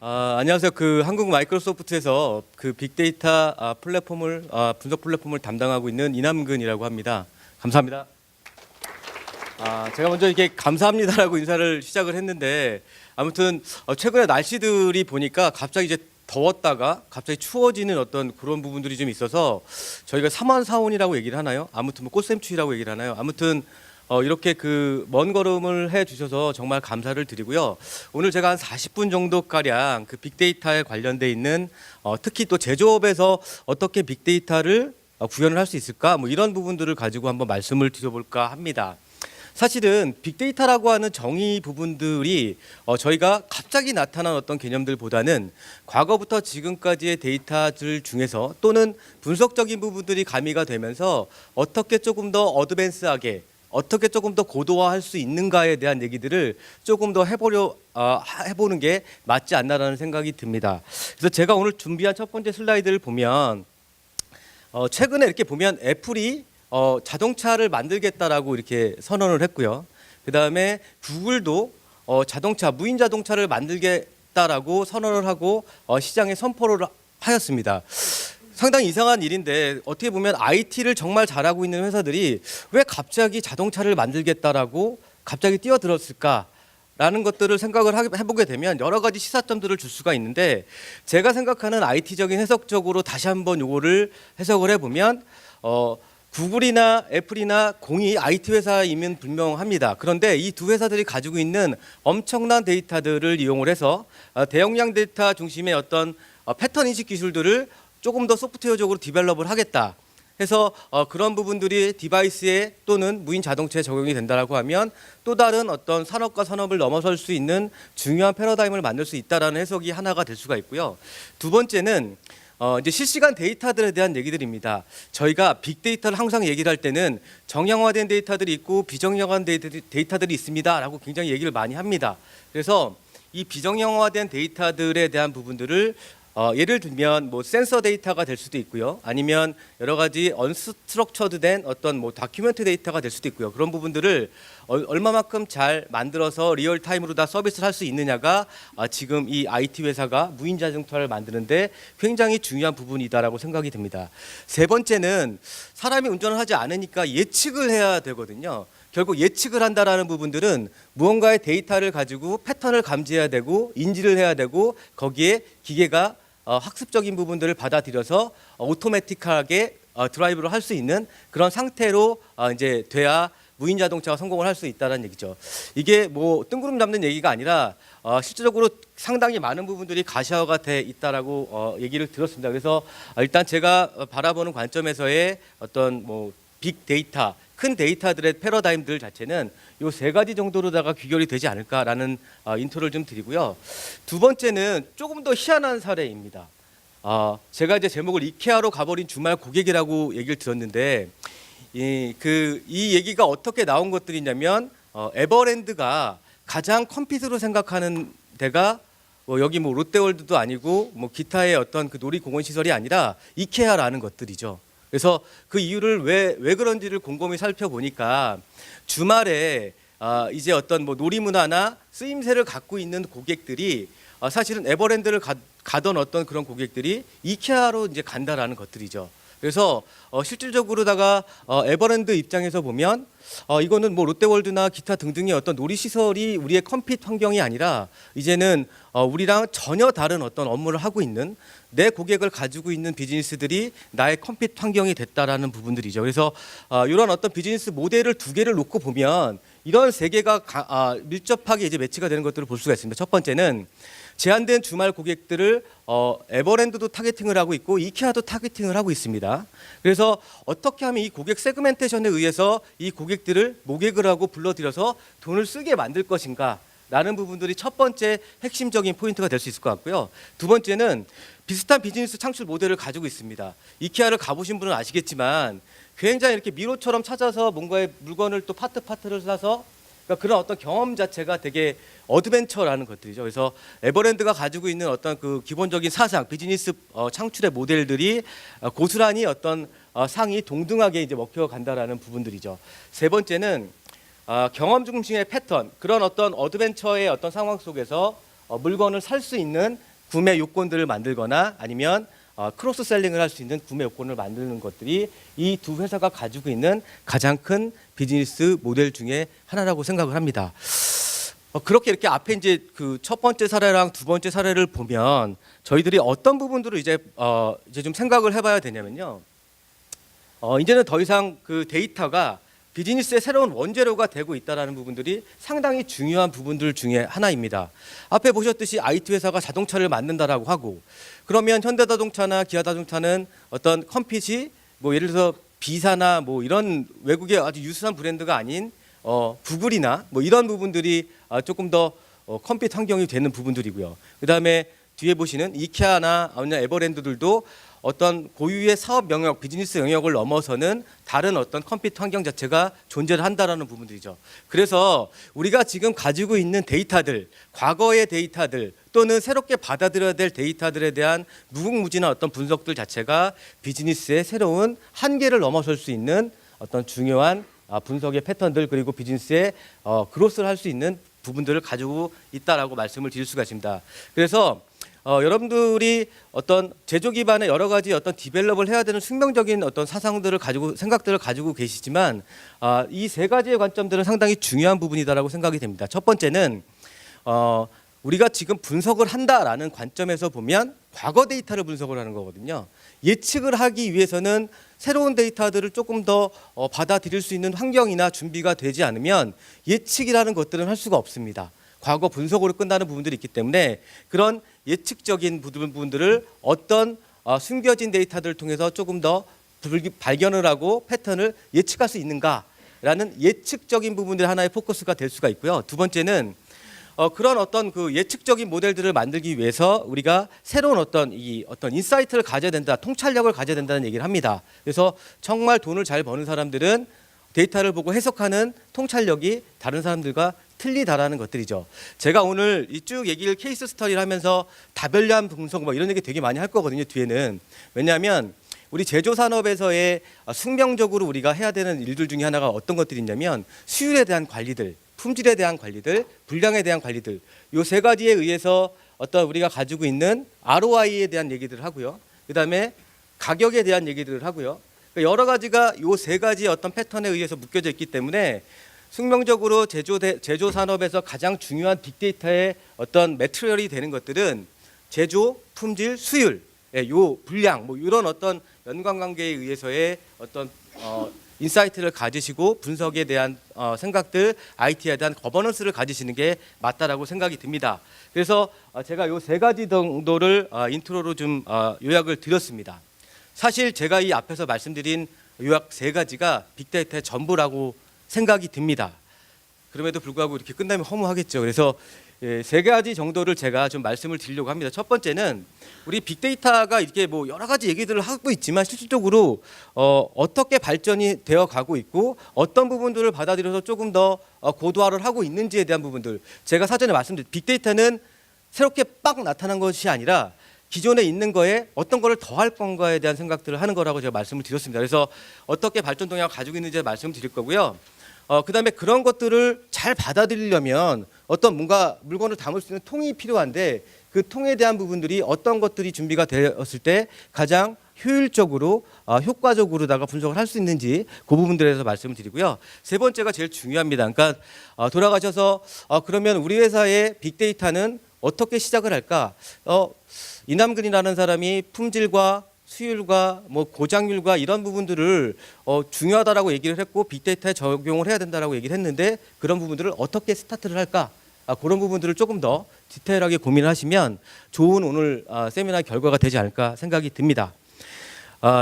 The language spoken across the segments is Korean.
안녕하세요. 한국 마이크로소프트에서 빅데이터 분석 플랫폼을 담당하고 있는 이남근이라고 합니다. 감사합니다. 제가 먼저 이렇게 감사합니다라고 인사를 시작을 했는데 아무튼 최근에 날씨들이 보니까 갑자기 이제 더웠다가 갑자기 추워지는 어떤 그런 부분들이 좀 있어서 저희가 삼원사원이라고 얘기를 하나요? 아무튼 뭐 꽃샘추위라고 얘기를 하나요? 아무튼 이렇게 먼 걸음을 해 주셔서 정말 감사를 드리고요. 오늘 제가 한 40분 정도 가량 빅데이터에 관련돼 있는 특히 또 제조업에서 어떻게 빅데이터를 구현을 할 수 있을까? 뭐 이런 부분들을 가지고 한번 말씀을 드려볼까 합니다. 사실은 빅데이터라고 하는 정의 부분들이 저희가 갑자기 나타난 어떤 개념들보다는 과거부터 지금까지의 데이터들 중에서 또는 분석적인 부분들이 가미가 되면서 어떻게 조금 더 어드밴스하게 어떻게 조금 더 고도화할 수 있는가에 대한 얘기들을 조금 더 해보는 게 맞지 않나라는 생각이 듭니다. 그래서 제가 오늘 준비한 첫 번째 슬라이드를 보면 최근에 이렇게 보면 애플이 자동차를 만들겠다라고 이렇게 선언을 했고요. 그 다음에 구글도 무인 자동차를 만들겠다라고 선언을 하고 시장에 선포를 하였습니다. 상당히 이상한 일인데 어떻게 보면 IT를 정말 잘하고 있는 회사들이 왜 갑자기 자동차를 만들겠다라고 갑자기 뛰어들었을까라는 것들을 생각을 해보게 되면 여러 가지 시사점들을 줄 수가 있는데 제가 생각하는 IT적인 해석적으로 다시 한번 요거를 해석을 해보면 구글이나 애플이나 공이 IT 회사이면 분명합니다. 그런데 이 두 회사들이 가지고 있는 엄청난 데이터들을 이용을 해서 대용량 데이터 중심의 어떤 패턴 인식 기술들을 조금 더 소프트웨어적으로 디벨롭을 하겠다 해서 그런 부분들이 디바이스에 또는 무인 자동차에 적용이 된다라고 하면 또 다른 어떤 산업과 산업을 넘어설 수 있는 중요한 패러다임을 만들 수 있다라는 해석이 하나가 될 수가 있고요. 두 번째는 이제 실시간 데이터들에 대한 얘기들입니다. 저희가 빅데이터를 항상 얘기를 할 때는 정형화된 데이터들이 있고 비정형화된 데이터들이 있습니다라고 굉장히 얘기를 많이 합니다. 그래서 이 비정형화된 데이터들에 대한 부분들을 예를 들면 뭐 센서 데이터가 될 수도 있고요. 아니면 여러 가지 언스트럭처드된 어떤 뭐 다큐멘트 데이터가 될 수도 있고요. 그런 부분들을 얼마만큼 잘 만들어서 리얼 타임으로 다 서비스를 할 수 있느냐가 지금 이 IT 회사가 무인 자동차를 만드는데 굉장히 중요한 부분이다라고 생각이 듭니다. 세 번째는 사람이 운전을 하지 않으니까 예측을 해야 되거든요. 결국 예측을 한다라는 부분들은 무언가의 데이터를 가지고 패턴을 감지해야 되고 인지를 해야 되고 거기에 기계가 학습적인 부분들을 받아들여서 오토매틱하게 드라이브를 할 수 있는 그런 상태로 이제 돼야 무인 자동차가 성공을 할 수 있다는 얘기죠. 이게 뭐 뜬구름 잡는 얘기가 아니라 실질적으로 상당히 많은 부분들이 가시화가 돼 있다라고 얘기를 들었습니다. 그래서 일단 제가 바라보는 관점에서의 어떤 뭐 빅데이터 큰 데이터들의 패러다임들 자체는 이 세 가지 정도로다가 귀결이 되지 않을까라는 인트로를 좀 드리고요. 두 번째는 조금 더 희한한 사례입니다. 제가 이제 제목을 이케아로 가버린 주말 고객이라고 얘기를 들었는데 이 얘기가 어떻게 나온 것들이냐면 에버랜드가 가장 컴핏으로 생각하는 데가 여기 뭐 롯데월드도 아니고 뭐 기타의 어떤 놀이공원 시설이 아니라 이케아라는 것들이죠. 그래서 그 이유를 왜 그런지를 곰곰이 살펴보니까 주말에 이제 어떤 뭐 놀이문화나 쓰임새를 갖고 있는 고객들이 사실은 에버랜드를 가던 어떤 그런 고객들이 이케아로 이제 간다라는 것들이죠. 그래서 실질적으로다가 에버랜드 입장에서 보면 이거는 뭐 롯데월드나 기타 등등의 어떤 놀이시설이 우리의 컴핏 환경이 아니라 이제는 우리랑 전혀 다른 어떤 업무를 하고 있는 내 고객을 가지고 있는 비즈니스들이 나의 컴핏 환경이 됐다라는 부분들이죠. 그래서 이런 어떤 비즈니스 모델을 두 개를 놓고 보면 이런 세 개가 밀접하게 이제 매치가 되는 것들을 볼 수가 있습니다. 첫 번째는 제한된 주말 고객들을 에버랜드도 타겟팅을 하고 있고 이케아도 타겟팅을 하고 있습니다. 그래서 어떻게 하면 이 고객 세그멘테이션에 의해서 이 고객들을 모객을 하고 불러들여서 돈을 쓰게 만들 것인가 라는 부분들이 첫 번째 핵심적인 포인트가 될 수 있을 것 같고요. 두 번째는 비슷한 비즈니스 창출 모델을 가지고 있습니다. 이케아를 가보신 분은 아시겠지만 굉장히 이렇게 미로처럼 찾아서 뭔가의 물건을 또 파트를 사서 그러니까 그런 어떤 경험 자체가 되게 어드벤처라는 것들이죠. 그래서 에버랜드가 가지고 있는 어떤 기본적인 사상, 비즈니스 창출의 모델들이 고스란히 어떤 상이 동등하게 이제 먹혀 간다라는 부분들이죠. 세 번째는 경험 중심의 패턴, 그런 어떤 어드벤처의 어떤 상황 속에서 물건을 살 수 있는 구매 요건들을 만들거나 아니면 크로스 셀링을 할 수 있는 구매 요건을 만드는 것들이 이 두 회사가 가지고 있는 가장 큰 비즈니스 모델 중에 하나라고 생각을 합니다. 그렇게 이렇게 앞에 이제 그 첫 번째 사례랑 두 번째 사례를 보면 저희들이 어떤 부분들을 이제 좀 생각을 해봐야 되냐면요. 이제는 더 이상 그 데이터가 비즈니스의 새로운 원재료가 되고 있다는 부분들이 상당히 중요한 부분들 중에 하나입니다. 앞에 보셨듯이 IT 회사가 자동차를 만든다라고 하고, 그러면 현대자동차나 기아자동차는 어떤 컴핏이 뭐 예를 들어서 비사나 뭐 이런 외국의 아주 유수한 브랜드가 아닌 구글이나 뭐 이런 부분들이 조금 더 컴핏 환경이 되는 부분들이고요. 그다음에 뒤에 보시는 이케아나 아니면 에버랜드들도 어떤 고유의 사업 영역, 비즈니스 영역을 넘어서는 다른 어떤 컴핏 환경 자체가 존재를 한다라는 부분들이죠. 그래서 우리가 지금 가지고 있는 데이터들, 과거의 데이터들 또는 새롭게 받아들여야 될 데이터들에 대한 무궁무진한 어떤 분석들 자체가 비즈니스의 새로운 한계를 넘어설 수 있는 어떤 중요한 분석의 패턴들 그리고 비즈니스의 그로스를 할 수 있는 부분들을 가지고 있다라고 말씀을 드릴 수가 있습니다. 그래서 여러분들이 어떤 제조 기반의 여러 가지 어떤 디벨롭을 해야 되는 숙명적인 어떤 사상들을 가지고 생각들을 가지고 계시지만 이 세 가지의 관점들은 상당히 중요한 부분이다라고 생각이 됩니다. 첫 번째는 우리가 지금 분석을 한다라는 관점에서 보면 과거 데이터를 분석을 하는 거거든요. 예측을 하기 위해서는 새로운 데이터들을 조금 더 받아들일 수 있는 환경이나 준비가 되지 않으면 예측이라는 것들은 할 수가 없습니다. 과거 분석으로 끝나는 부분들이 있기 때문에 그런 예측적인 부분들을 어떤 숨겨진 데이터들을 통해서 조금 더 발견을 하고 패턴을 예측할 수 있는가라는 예측적인 부분들이 하나의 포커스가 될 수가 있고요. 두 번째는 그런 어떤 그 예측적인 모델들을 만들기 위해서 우리가 새로운 어떤 인사이트를 가져야 된다, 통찰력을 가져야 된다는 얘기를 합니다. 그래서 정말 돈을 잘 버는 사람들은 데이터를 보고 해석하는 통찰력이 다른 사람들과 틀리다라는 것들이죠. 제가 오늘 이 쭉 얘기를 케이스 스터디를 하면서 다변량 분석 뭐 이런 얘기 되게 많이 할 거거든요. 뒤에는. 왜냐하면 우리 제조 산업에서의 숙명적으로 우리가 해야 되는 일들 중에 하나가 어떤 것들이 있냐면 수율에 대한 관리들, 품질에 대한 관리들, 분량에 대한 관리들, 이 세 가지에 의해서 어떤 우리가 가지고 있는 ROI에 대한 얘기들을 하고요. 그다음에 가격에 대한 얘기들을 하고요. 여러 가지가 이 세 가지의 어떤 패턴에 의해서 묶여져 있기 때문에 숙명적으로 제조 산업에서 가장 중요한 빅데이터의 어떤 매트리얼이 되는 것들은 제조, 품질, 수율, 요 분량, 뭐 이런 어떤 연관관계에 의해서의 어떤 인사이트를 가지시고 분석에 대한 생각들, IT에 대한 거버넌스를 가지시는 게 맞다라고 생각이 듭니다. 그래서 제가 요 세 가지 정도를 인트로로 좀 요약을 드렸습니다. 사실 제가 이 앞에서 말씀드린 요약 세 가지가 빅데이터의 전부라고 생각이 듭니다. 그럼에도 불구하고 이렇게 끝나면 허무하겠죠. 그래서 세 가지 정도를 제가 좀 말씀을 드리려고 합니다. 첫 번째는 우리 빅데이터가 이렇게 뭐 여러 가지 얘기들을 하고 있지만 실질적으로 어떻게 발전이 되어 가고 있고 어떤 부분들을 받아들여서 조금 더 고도화를 하고 있는지에 대한 부분들, 제가 사전에 말씀드린 빅데이터는 새롭게 빡 나타난 것이 아니라 기존에 있는 거에 어떤 거를 더할 건가에 대한 생각들을 하는 거라고 제가 말씀을 드렸습니다. 그래서 어떻게 발전 동향을 가지고 있는지 말씀을 드릴 거고요. 그다음에 그런 것들을 잘 받아들이려면 어떤 뭔가 물건을 담을 수 있는 통이 필요한데 그 통에 대한 부분들이 어떤 것들이 준비가 되었을 때 가장 효율적으로 효과적으로다가 분석을 할 수 있는지 그 부분들에 대해서 말씀을 드리고요. 세 번째가 제일 중요합니다. 그러니까 돌아가셔서 그러면 우리 회사의 빅데이터는 어떻게 시작을 할까? 이남근이라는 사람이 품질과 수율과 뭐 고장률과 이런 부분들을 중요하다라고 얘기를 했고 빅데이터에 적용을 해야 된다라고 얘기를 했는데 그런 부분들을 어떻게 스타트를 할까? 그런 부분들을 조금 더 디테일하게 고민을 하시면 좋은 오늘 세미나 결과가 되지 않을까 생각이 듭니다.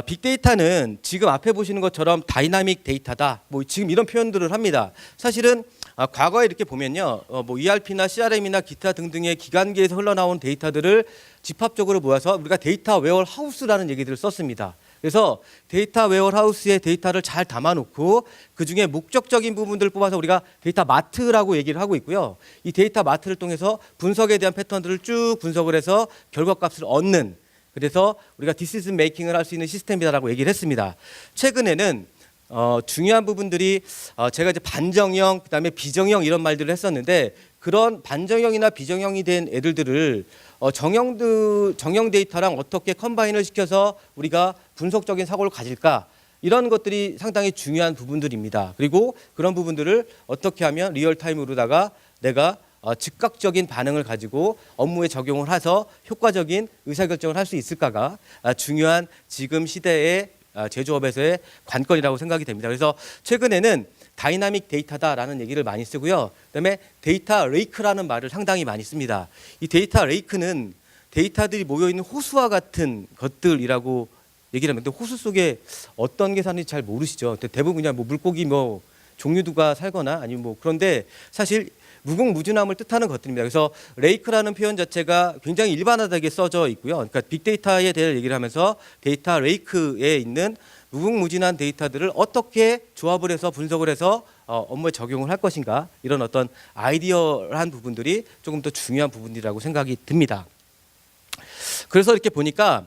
빅데이터는 지금 앞에 보시는 것처럼 다이나믹 데이터다. 뭐 지금 이런 표현들을 합니다. 사실은 과거에 이렇게 보면요, 뭐 ERP나 CRM이나 기타 등등의 기관기에서 흘러나온 데이터들을 집합적으로 모아서 우리가 데이터 웨어하우스라는 얘기들을 썼습니다. 그래서 데이터 웨어하우스의 데이터를 잘 담아놓고 그 중에 목적적인 부분들을 뽑아서 우리가 데이터 마트라고 얘기를 하고 있고요. 이 데이터 마트를 통해서 분석에 대한 패턴들을 쭉 분석을 해서 결과값을 얻는, 그래서 우리가 디시전 메이킹을 할 수 있는 시스템이다라고 얘기를 했습니다. 최근에는 중요한 부분들이 제가 이제 반정형, 그다음에 비정형 이런 말들을 했었는데 그런 반정형이나 비정형이 된 애들들을 정형 데이터랑 어떻게 컴바인을 시켜서 우리가 분석적인 사고를 가질까 이런 것들이 상당히 중요한 부분들입니다. 그리고 그런 부분들을 어떻게 하면 리얼타임으로다가 내가 즉각적인 반응을 가지고 업무에 적용을 해서 효과적인 의사결정을 할 수 있을까가 중요한 지금 시대의 제조업에서의 관건이라고 생각이 됩니다. 그래서 최근에는 다이나믹 데이터다라는 얘기를 많이 쓰고요. 그다음에 데이터 레이크라는 말을 상당히 많이 씁니다. 이 데이터 레이크는 데이터들이 모여있는 호수와 같은 것들이라고 얘기를 하는데 호수 속에 어떤 게 사는지 잘 모르시죠. 대부분 그냥 뭐 물고기 뭐 종류가 살거나 아니면 뭐 그런데 사실 무궁무진함을 뜻하는 것들입니다. 그래서 레이크라는 표현 자체가 굉장히 일반화되게 써져 있고요. 그러니까 빅데이터에 대해 얘기를 하면서 데이터 레이크에 있는 무궁무진한 데이터들을 어떻게 조합을 해서 분석을 해서 업무에 적용을 할 것인가 이런 어떤 아이디어한 부분들이 조금 더 중요한 부분이라고 생각이 듭니다. 그래서 이렇게 보니까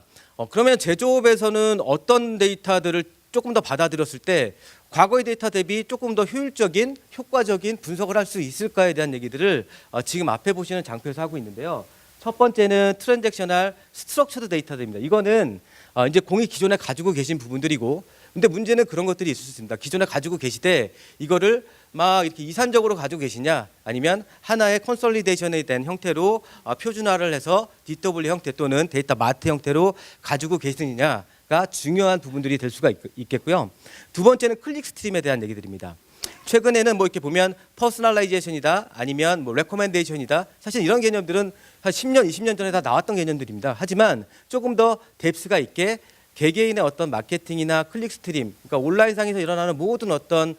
그러면 제조업에서는 어떤 데이터들을 조금 더 받아들였을 때 과거의 데이터 대비 조금 더 효율적인, 효과적인 분석을 할 수 있을까에 대한 얘기들을 지금 앞에 보시는 장표에서 하고 있는데요. 첫 번째는 트랜잭셔널 스트럭처드 데이터들입니다. 이거는 이제 공이 기존에 가지고 계신 부분들이고, 근데 문제는 그런 것들이 있을 수 있습니다. 기존에 가지고 계시되 이거를 막 이렇게 이산적으로 가지고 계시냐, 아니면 하나의 컨솔리데이션에 대한 형태로 표준화를 해서 DW 형태 또는 데이터 마트 형태로 가지고 계시느냐가 중요한 부분들이 될 수가 있겠고요. 두 번째는 클릭 스트림에 대한 얘기들입니다. 최근에는 뭐 이렇게 보면 퍼스널라이제이션이다 아니면 뭐 레코멘데이션이다. 사실 이런 개념들은 한 10년, 20년 전에 다 나왔던 개념들입니다. 하지만 조금 더 뎁스가 있게 개개인의 어떤 마케팅이나 클릭 스트림, 그러니까 온라인상에서 일어나는 모든 어떤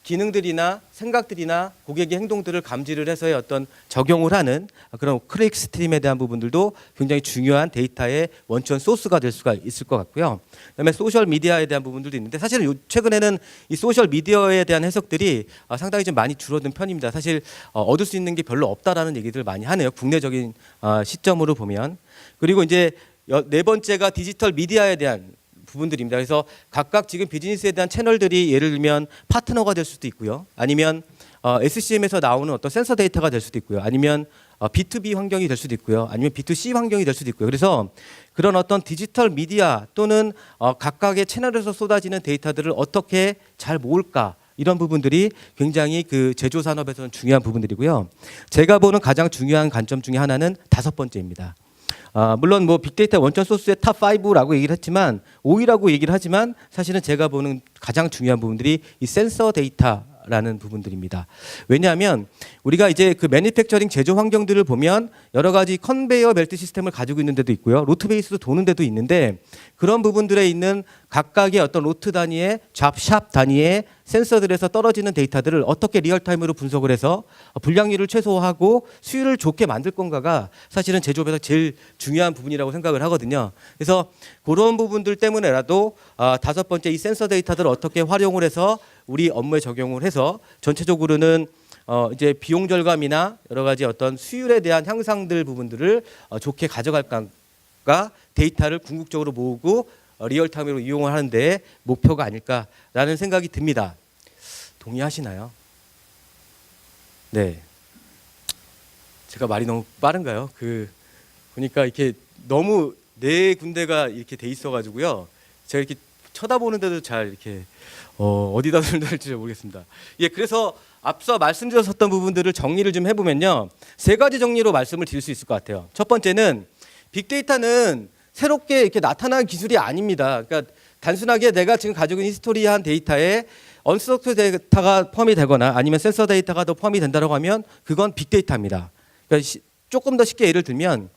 기능들이나 생각들이나 고객의 행동들을 감지를 해서의 어떤 적용을 하는 그런 클릭 스트림에 대한 부분들도 굉장히 중요한 데이터의 원천 소스가 될 수가 있을 것 같고요. 그다음에 소셜 미디어에 대한 부분들도 있는데 사실은 최근에는 이 소셜 미디어에 대한 해석들이 상당히 좀 많이 줄어든 편입니다. 사실 얻을 수 있는 게 별로 없다라는 얘기들을 많이 하네요. 국내적인 시점으로 보면. 그리고 이제 네 번째가 디지털 미디어에 대한 부분들입니다. 그래서 각각 지금 비즈니스에 대한 채널들이 예를 들면 파트너가 될 수도 있고요. 아니면 SCM에서 나오는 어떤 센서 데이터가 될 수도 있고요. 아니면 B2B 환경이 될 수도 있고요. 아니면 B2C 환경이 될 수도 있고요. 그래서 그런 어떤 디지털 미디어 또는 각각의 채널에서 쏟아지는 데이터들을 어떻게 잘 모을까, 이런 부분들이 굉장히 그 제조 산업에서는 중요한 부분들이고요. 제가 보는 가장 중요한 관점 중에 하나는 다섯 번째입니다. 물론 뭐 빅데이터 원천 소스의 탑 5라고 얘기를 했지만 5위라고 얘기를 하지만 사실은 제가 보는 가장 중요한 부분들이 이 센서 데이터라는 부분들입니다. 왜냐하면 우리가 이제 그 매니팩처링 제조 환경들을 보면 여러 가지 컨베이어 벨트 시스템을 가지고 있는 데도 있고요. 로트 베이스로 도는 데도 있는데 그런 부분들에 있는 각각의 어떤 로트 단위의 샵 단위의 센서들에서 떨어지는 데이터들을 어떻게 리얼타임으로 분석을 해서 불량률을 최소화하고 수율을 좋게 만들 건가가 사실은 제조업에서 제일 중요한 부분이라고 생각을 하거든요. 그래서 그런 부분들 때문에라도 다섯 번째 이 센서 데이터들을 어떻게 활용을 해서 우리 업무에 적용을 해서 전체적으로는 이제 비용 절감이나 여러 가지 어떤 수율에 대한 향상들 부분들을 좋게 가져갈까가 데이터를 궁극적으로 모으고 리얼타임으로 이용을 하는 데 목표가 아닐까라는 생각이 듭니다. 동의하시나요? 네. 제가 말이 너무 빠른가요? 보니까 이렇게 너무 네 군데가 이렇게 돼 있어가지고요. 제가 이렇게 쳐다보는데도 잘 이렇게 어디다 둘러야 할지 모르겠습니다. 예, 그래서 앞서 말씀드렸었던 부분들을 정리를 좀 해보면요. 세 가지 정리로 말씀을 드릴 수 있을 것 같아요. 첫 번째는 빅데이터는 새롭게 이렇게 나타난 기술이 아닙니다. 그러니까 단순하게 내가 지금 가지고 있는 히스토리한 데이터에 언스트럭처 데이터가 포함이 되거나 아니면 센서 데이터가 더 포함이 된다고 하면 그건 빅데이터입니다. 그러니까 조금 더 쉽게 예를 들면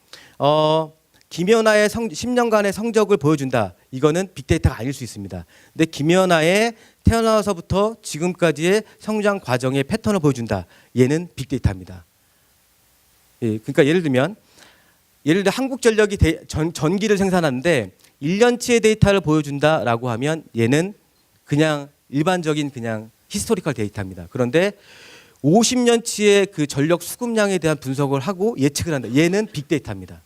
김연아의 10년간의 성적을 보여준다. 이거는 빅데이터가 아닐 수 있습니다. 근데 김연아의 태어나서부터 지금까지의 성장 과정의 패턴을 보여준다. 얘는 빅데이터입니다. 예, 그러니까 예를 들면 한국전력이 전기를 생산하는데 1년치의 데이터를 보여준다라고 하면 얘는 그냥 일반적인 그냥 히스토리컬 데이터입니다. 그런데 50년치의 그 전력 수급량에 대한 분석을 하고 예측을 한다. 얘는 빅데이터입니다.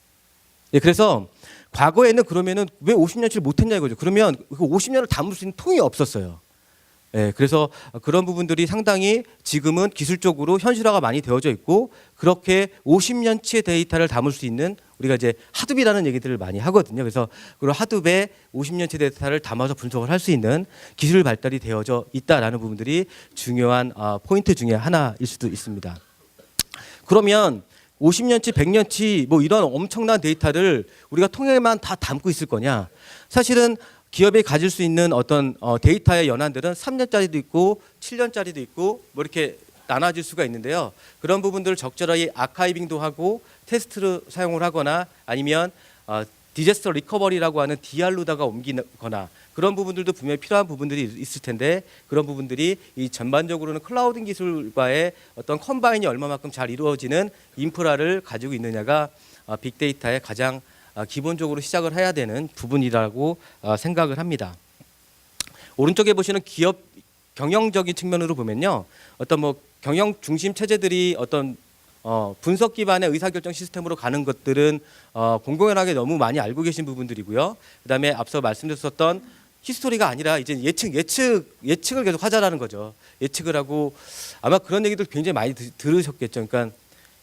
예, 그래서 과거에는 그러면은 왜 50년치를 못했냐 이거죠. 그러면 그 50년을 담을 수 있는 통이 없었어요. 예, 그래서 그런 부분들이 상당히 지금은 기술적으로 현실화가 많이 되어져 있고 그렇게 50년치의 데이터를 담을 수 있는 우리가 이제 하둡이라는 얘기들을 많이 하거든요. 그래서 그런 하둡에 50년치 데이터를 담아서 분석을 할 수 있는 기술 발달이 되어져 있다라는 부분들이 중요한 포인트 중에 하나일 수도 있습니다. 그러면 50년치, 100년치 뭐 이런 엄청난 데이터를 우리가 통에만 다 담고 있을 거냐? 사실은 기업이 가질 수 있는 어떤 데이터의 연한들은 3년짜리도 있고 7년짜리도 있고 뭐 이렇게 나눠질 수가 있는데요. 그런 부분들을 적절하게 아카이빙도 하고 테스트를 사용을 하거나 아니면 디제스터 리커버리라고 하는 DR로다가 옮기거나 그런 부분들도 분명히 필요한 부분들이 있을 텐데 그런 부분들이 이 전반적으로는 클라우딩 기술과의 어떤 컴바인이 얼마만큼 잘 이루어지는 인프라를 가지고 있느냐가 빅데이터의 가장 기본적으로 시작을 해야 되는 부분이라고 생각을 합니다. 오른쪽에 보시는 기업 경영적인 측면으로 보면요, 어떤 뭐 경영 중심 체제들이 어떤 분석 기반의 의사결정 시스템으로 가는 것들은 공공연하게 너무 많이 알고 계신 부분들이고요. 그다음에 앞서 말씀드렸었던 히스토리가 아니라 이제 예측을 계속 하자라는 거죠. 예측을 하고 아마 그런 얘기들 굉장히 많이 들으셨겠죠. 그러니까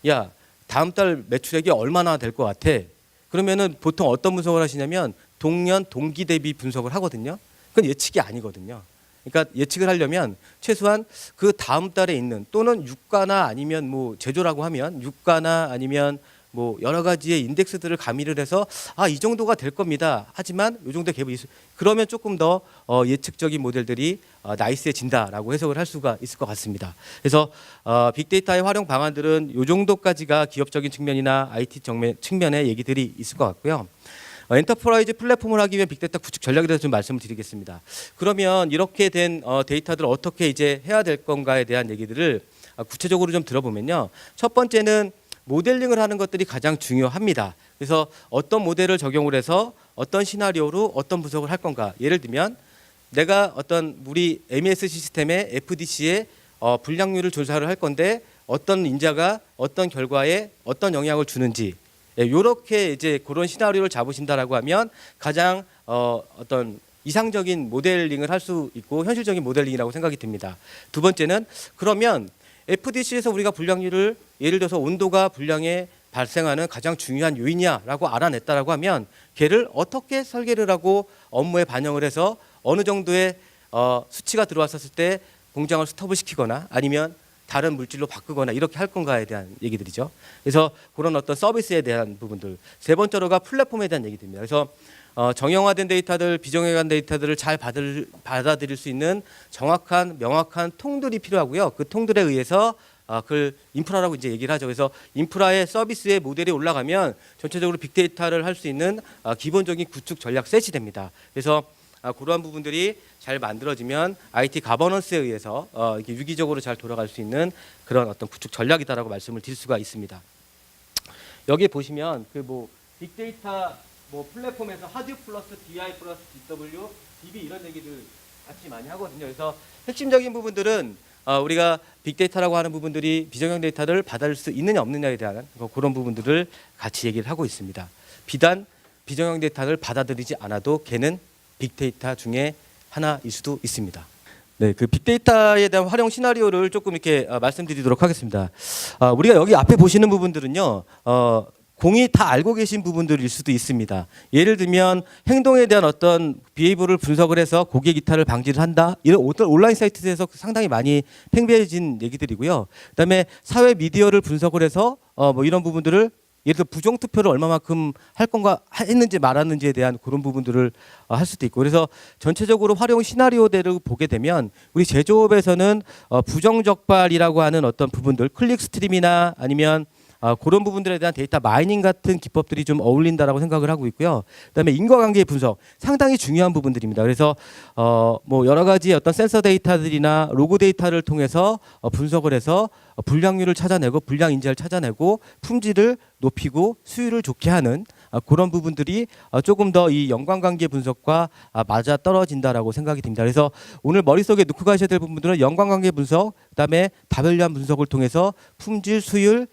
야 다음 달 매출액이 얼마나 될 것 같아. 그러면은 보통 어떤 분석을 하시냐면 동년 동기 대비 분석을 하거든요. 그건 예측이 아니거든요. 그러니까 예측을 하려면 최소한 그 다음 달에 있는 또는 유가나 아니면 뭐 제조라고 하면 유가나 아니면 뭐 여러 가지의 인덱스들을 가미를 해서 이 정도가 될 겁니다. 하지만 이 정도 갭이 그러면 조금 더 예측적인 모델들이 나이스해진다라고 해석을 할 수가 있을 것 같습니다. 그래서 빅데이터의 활용 방안들은 이 정도까지가 기업적인 측면이나 IT 측면의 얘기들이 있을 것 같고요. 엔터프라이즈 플랫폼을 하기 위한 빅데이터 구축 전략에 대해서 좀 말씀을 드리겠습니다. 그러면 이렇게 된 데이터들을 어떻게 이제 해야 될 건가에 대한 얘기들을 구체적으로 좀 들어보면요. 첫 번째는 모델링을 하는 것들이 가장 중요합니다. 그래서 어떤 모델을 적용을 해서 어떤 시나리오로 어떤 분석을 할 건가. 예를 들면 내가 어떤 우리 MES 시스템의 FDC의 불량률을 조사를 할 건데 어떤 인자가 어떤 결과에 어떤 영향을 주는지 이렇게 이제 그런 시나리오를 잡으신다라고 하면 가장 어떤 이상적인 모델링을 할 수 있고 현실적인 모델링이라고 생각이 듭니다. 두 번째는 그러면 FDC에서 우리가 불량률을 예를 들어서 온도가 불량에 발생하는 가장 중요한 요인이야라고 알아냈다라고 하면 걔를 어떻게 설계를 하고 업무에 반영을 해서 어느 정도의 수치가 들어왔었을 때 공장을 스톱을 시키거나 아니면 다른 물질로 바꾸거나 이렇게 할 건가에 대한 얘기들이죠. 그래서 그런 어떤 서비스에 대한 부분들. 세 번째로가 플랫폼에 대한 얘기들입니다. 그래서 정형화된 데이터들, 비정형화된 데이터들을 잘 받아들일 수 있는 정확한, 명확한 통들이 필요하고요. 그 통들에 의해서 그걸 인프라라고 이제 얘기를 하죠. 그래서 인프라의 서비스의 모델이 올라가면 전체적으로 빅데이터를 할 수 있는 기본적인 구축 전략 셋이 됩니다. 그래서 그러한 부분들이 잘 만들어지면 IT 가버넌스에 의해서 이렇게 유기적으로 잘 돌아갈 수 있는 그런 어떤 구축 전략이다라고 말씀을 드릴 수가 있습니다. 여기 보시면 그 뭐 빅데이터 뭐 플랫폼에서 하드 플러스 BI 플러스 BW, DB 이런 얘기들 같이 많이 하거든요. 그래서 핵심적인 부분들은 우리가 빅데이터라고 하는 부분들이 비정형 데이터를 받아들일 수 있느냐 없느냐에 대한 그런 부분들을 같이 얘기를 하고 있습니다. 비단 비정형 데이터를 받아들이지 않아도 걔는 빅데이터 중에 하나일 수도 있습니다. 네, 그 빅데이터에 대한 활용 시나리오를 조금 이렇게 말씀드리도록 하겠습니다. 우리가 여기 앞에 보시는 부분들은요, 공이 다 알고 계신 부분들일 수도 있습니다. 예를 들면 행동에 대한 어떤 비헤이브를 분석을 해서 고객 이탈을 방지를 한다. 이런 온라인 사이트에서 상당히 많이 팽배해진 얘기들이고요. 그다음에 사회 미디어를 분석을 해서 뭐 이런 부분들을 예를 들어 부정 투표를 얼마만큼 할 건가 했는지 말았는지에 대한 그런 부분들을 할 수도 있고 그래서 전체적으로 활용 시나리오대로 보게 되면 우리 제조업에서는 부정 적발이라고 하는 어떤 부분들 클릭 스트림이나 아니면 그런 부분들에 대한 데이터 마이닝 같은 기법들이 좀 어울린다라고 생각을 하고 있고요. 그다음에 인과관계 분석 상당히 중요한 부분들입니다. 그래서 뭐 여러 가지 어떤 센서 데이터들이나 로그 데이터를 통해서 분석을 해서 불량률을 찾아내고 불량 인자를 찾아내고 품질을 높이고 수율을 좋게 하는 그런 부분들이 조금 더 이 연관관계 분석과 맞아 떨어진다라고 생각이 듭니다. 그래서 오늘 머릿속에 넣고 가셔야 될 부분들은 연관관계 분석, 그다음에 다변량 분석을 통해서 품질, 수율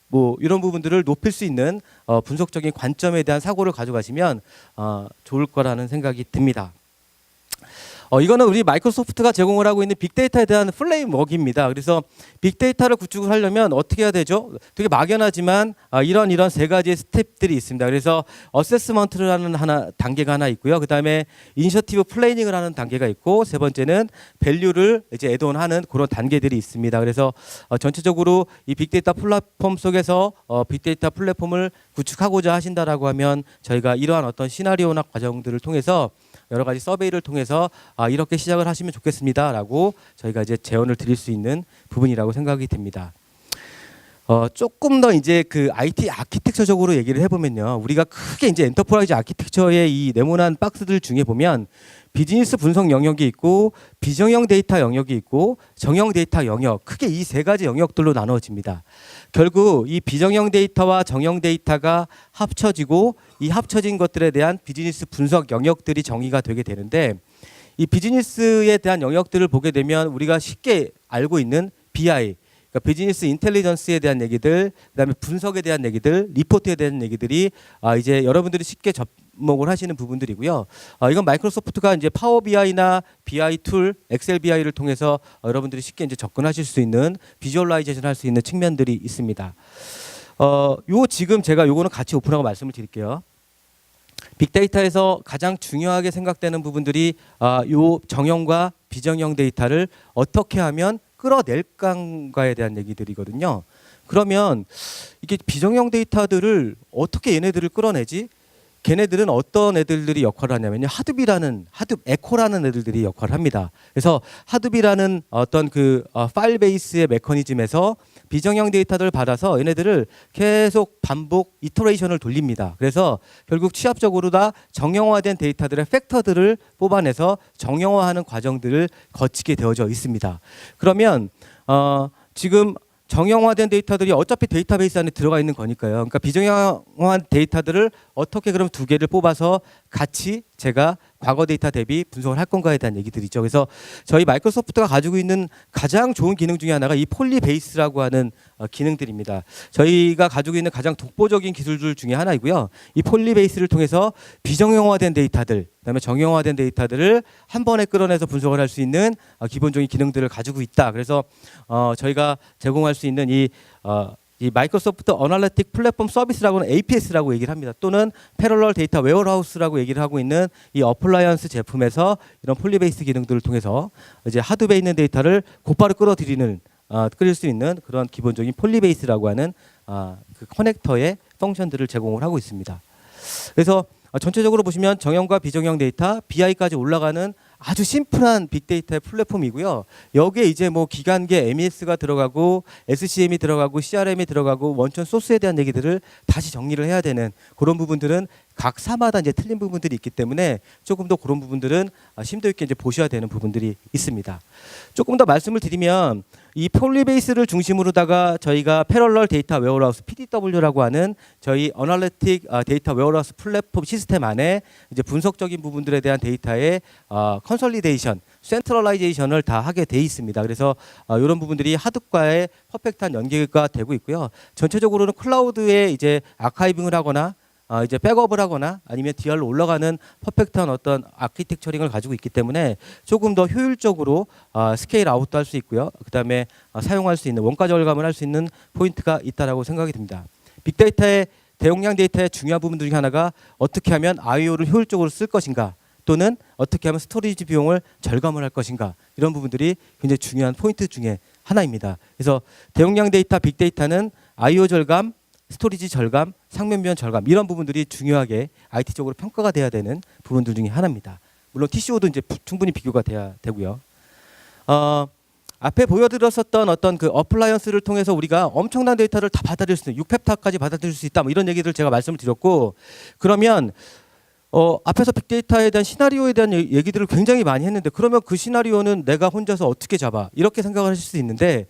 뭐 이런 부분들을 높일 수 있는 분석적인 관점에 대한 사고를 가져가시면 좋을 거라는 생각이 듭니다. 이거는 우리 마이크로소프트가 제공을 하고 있는 빅데이터에 대한 프레임워크입니다. 그래서 빅데이터를 구축을 하려면 어떻게 해야 되죠? 되게 막연하지만 이런 세 가지의 스텝들이 있습니다. 그래서 어세스먼트를 하는 단계가 하나 있고요. 그다음에 이니셔티브 플래닝을 하는 단계가 있고, 세 번째는 밸류를 이제 애드온하는 그런 단계들이 있습니다. 그래서 전체적으로 이 빅데이터 플랫폼 속에서 빅데이터 플랫폼을 구축하고자 하신다라고 하면 저희가 이러한 어떤 시나리오나 과정들을 통해서 여러 가지 서베이를 통해서 이렇게 시작을 하시면 좋겠습니다라고 저희가 이제 제언을 드릴 수 있는 부분이라고 생각이 됩니다. 조금 더 이제 그 IT 아키텍처적으로 얘기를 해보면요, 우리가 크게 이제 엔터프라이즈 아키텍처의 이 네모난 박스들 중에 보면 비즈니스 분석 영역이 있고, 비정형 데이터 영역이 있고, 정형 데이터 영역, 크게 이 세 가지 영역들로 나누어집니다. 결국 이 비정형 데이터와 정형 데이터가 합쳐지고, 이 합쳐진 것들에 대한 비즈니스 분석 영역들이 정의가 되게 되는데, 이 비즈니스에 대한 영역들을 보게 되면 우리가 쉽게 알고 있는 BI, 그러니까 비즈니스 인텔리전스에 대한 얘기들, 그다음에 분석에 대한 얘기들, 리포트에 대한 얘기들이 이제 여러분들이 쉽게 접목을 하시는 부분들이고요. 이건 마이크로소프트가 이제 파워 BI나 BI 툴, 엑셀 BI를 통해서 여러분들이 쉽게 이제 접근하실 수 있는, 비주얼라이제이션 할 수 있는 측면들이 있습니다. 요 지금 제가 요거는 같이 오픈하고 말씀을 드릴게요. 빅데이터에서 가장 중요하게 생각되는 부분들이 요 정형과 비정형 데이터를 어떻게 하면 끌어낼까에 대한 얘기들이거든요. 그러면 이게 비정형 데이터들을 어떻게 얘네들을 끌어내지? 걔네들은 어떤 애들이 역할을 하냐면요, 하둡 에코라는 애들이 역할을 합니다. 그래서 하둡이라는 어떤 그 파일 베이스의 메커니즘에서 비정형 데이터들을 받아서 얘네들을 계속 반복 이터레이션을 돌립니다. 그래서 결국 취합적으로 다 정형화된 데이터들의 팩터들을 뽑아내서 정형화하는 과정들을 거치게 되어져 있습니다. 그러면 지금 정형화된 데이터들이 어차피 데이터베이스 안에 들어가 있는 거니까요. 그러니까 비정형화한 데이터들을 어떻게 그럼 두 개를 뽑아서 같이 제가 과거 데이터 대비 분석을 할 건가에 대한 얘기들이죠. 그래서 저희 마이크로소프트가 가지고 있는 가장 좋은 기능 중에 하나가 이 폴리베이스라고 하는 기능들입니다. 저희가 가지고 있는 가장 독보적인 기술들 중에 하나이고요. 이 폴리베이스를 통해서 비정형화된 데이터들, 그다음에 정형화된 데이터들을 한 번에 끌어내서 분석을 할 수 있는 기본적인 기능들을 가지고 있다. 그래서 저희가 제공할 수 있는 이 마이크로소프트 어널리틱 플랫폼 서비스라고는 APS라고 얘기를 합니다. 또는 패럴럴 데이터 웨어하우스라고 얘기를 하고 있는 이 어플라이언스 제품에서 이런 폴리베이스 기능들을 통해서 이제 하드베에 있는 데이터를 곧바로 끌을 수 있는 그런 기본적인 폴리베이스라고 하는 그 커넥터의 펑션들을 제공을 하고 있습니다. 그래서 전체적으로 보시면 정형과 비정형 데이터, BI까지 올라가는 아주 심플한 빅데이터의 플랫폼이고요. 여기에 이제 뭐 기간계 MES가 들어가고 SCM이 들어가고 CRM이 들어가고 원천 소스에 대한 얘기들을 다시 정리를 해야 되는 그런 부분들은 각 사마다 이제 틀린 부분들이 있기 때문에 조금 더 그런 부분들은 심도 있게 이제 보셔야 되는 부분들이 있습니다. 조금 더 말씀을 드리면 이 폴리베이스를 중심으로다가 저희가 패럴럴 데이터 웨어하우스 PDW라고 하는 저희 어널리틱 데이터 웨어하우스 플랫폼 시스템 안에 이제 분석적인 부분들에 대한 데이터의 컨설리데이션, 센트럴라이제이션을 다 하게 돼 있습니다. 그래서 이런 부분들이 하드과의 퍼펙트한 연계가 되고 있고요. 전체적으로는 클라우드에 이제 아카이빙을 하거나 이제 백업을 하거나 아니면 DR로 올라가는 퍼펙트한 어떤 아키텍처링을 가지고 있기 때문에 조금 더 효율적으로 스케일 아웃도 할 수 있고요. 그다음에 사용할 수 있는 원가 절감을 할 수 있는 포인트가 있다라고 생각이 듭니다. 빅데이터의 대용량 데이터의 중요한 부분 중에 하나가 어떻게 하면 IO를 효율적으로 쓸 것인가, 또는 어떻게 하면 스토리지 비용을 절감을 할 것인가, 이런 부분들이 굉장히 중요한 포인트 중에 하나입니다. 그래서 대용량 데이터, 빅데이터는 IO 절감, 스토리지 절감, 상면 비용 절감, 이런 부분들이 중요하게 IT적으로 평가가 돼야 되는 부분들 중에 하나입니다. 물론 TCO도 이제 충분히 비교가 돼야 되고요. 앞에 보여드렸었던 어떤 그 어플라이언스를 통해서 우리가 엄청난 데이터를 다 받아들일 수 있는 6팹타까지 받아들일 수 있다, 뭐 이런 얘기를 제가 말씀을 드렸고, 그러면 앞에서 빅데이터에 대한 시나리오에 대한 얘기들을 굉장히 많이 했는데, 그러면 그 시나리오는 내가 혼자서 어떻게 잡아? 이렇게 생각을 하실 수 있는데,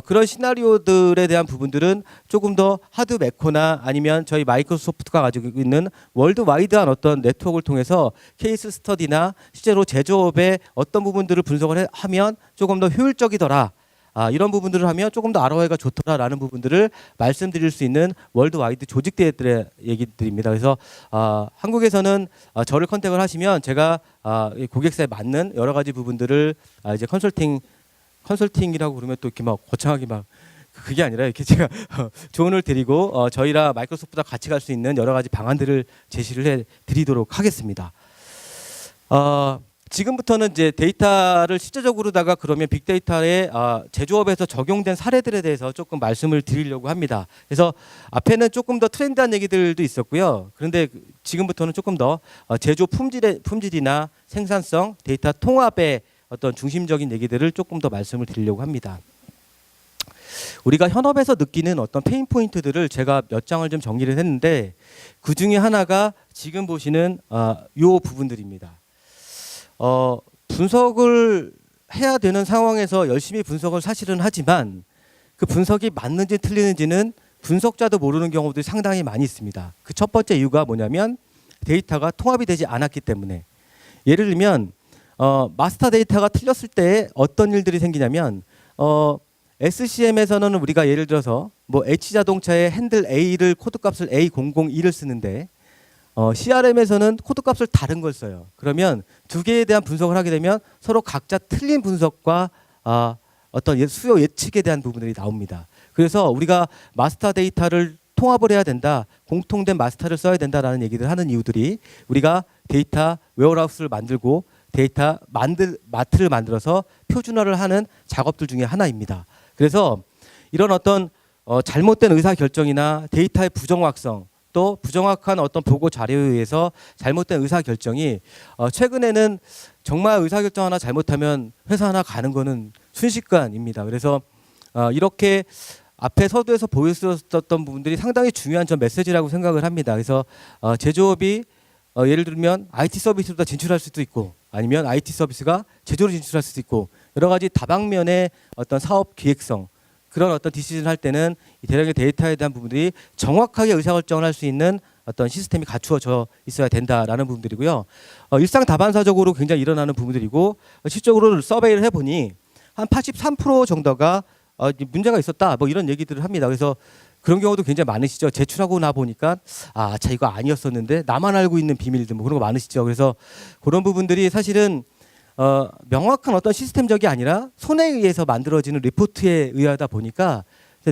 그런 시나리오들에 대한 부분들은 조금 더 하드 메코나 아니면 저희 마이크로소프트가 가지고 있는 월드와이드한 어떤 네트워크를 통해서 케이스 스터디나 실제로 제조업의 어떤 부분들을 분석을 하면 조금 더 효율적이더라, 이런 부분들을 하면 조금 더 ROI가 좋더라라는 부분들을 말씀드릴 수 있는 월드와이드 조직들의 얘기들입니다. 그래서 한국에서는 저를 컨택을 하시면 제가 이 고객사에 맞는 여러 가지 부분들을 이제 컨설팅이라고 그러면 또 이렇게 막 거창하게 막 그게 아니라 이렇게 제가 조언을 드리고 저희랑 마이크로소프트와 같이 갈 수 있는 여러 가지 방안들을 제시를 해 드리도록 하겠습니다. 지금부터는 이제 데이터를 실제적으로다가 그러면 빅데이터의 제조업에서 적용된 사례들에 대해서 조금 말씀을 드리려고 합니다. 그래서 앞에는 조금 더 트렌드한 얘기들도 있었고요. 그런데 지금부터는 조금 더 제조 품질이나 생산성, 데이터 통합의 어떤 중심적인 얘기들을 조금 더 말씀을 드리려고 합니다. 우리가 현업에서 느끼는 어떤 페인 포인트들을 제가 몇 장을 좀 정리를 했는데 그 중에 하나가 지금 보시는 요 부분들입니다. 분석을 해야 되는 상황에서 열심히 분석을 사실은 하지만 그 분석이 맞는지 틀리는지는 분석자도 모르는 경우들이 상당히 많이 있습니다. 그 첫 번째 이유가 뭐냐면 데이터가 통합이 되지 않았기 때문에. 예를 들면 마스터 데이터가 틀렸을 때 어떤 일들이 생기냐면 SCM에서는 우리가 예를 들어서 뭐 H자동차의 핸들 A를 코드값을 A002를 쓰는데 CRM에서는 코드값을 다른 걸 써요. 그러면 두 개에 대한 분석을 하게 되면 서로 각자 틀린 분석과 어떤 수요 예측에 대한 부분들이 나옵니다. 그래서 우리가 마스터 데이터를 통합을 해야 된다, 공통된 마스터를 써야 된다라는 얘기를 하는 이유들이 우리가 데이터 웨어하우스를 만들고 데이터 마트를 만들어서 표준화를 하는 작업들 중에 하나입니다. 그래서 이런 어떤 잘못된 의사결정이나 데이터의 부정확성 또 부정확한 어떤 보고 자료에 의해서 잘못된 의사결정이 최근에는 정말 의사결정 하나 잘못하면 회사 하나 가는 거는 순식간입니다. 그래서 이렇게 앞에 서두에서 보였었던 부분들이 상당히 중요한 전 메시지라고 생각을 합니다. 그래서 제조업이 예를 들면 IT 서비스보다 진출할 수도 있고 아니면 IT 서비스가 제조로 진출할 수도 있고 여러 가지 다방면의 어떤 사업 기획성 그런 어떤 디시즌을 할 때는 이 대량의 데이터에 대한 부분들이 정확하게 의사결정을 할 수 있는 어떤 시스템이 갖추어져 있어야 된다라는 부분들이고요. 일상 다반사적으로 굉장히 일어나는 부분들이고 실적으로 서베이를 해보니 한 83% 정도가 문제가 있었다 뭐 이런 얘기들을 합니다. 그래서 그런 경우도 굉장히 많으시죠. 제출하고 나 보니까 자 이거 아니었었는데 나만 알고 있는 비밀들 뭐 그런 거 많으시죠. 그래서 그런 부분들이 사실은 명확한 어떤 시스템적이 아니라 손에 의해서 만들어지는 리포트에 의하다 보니까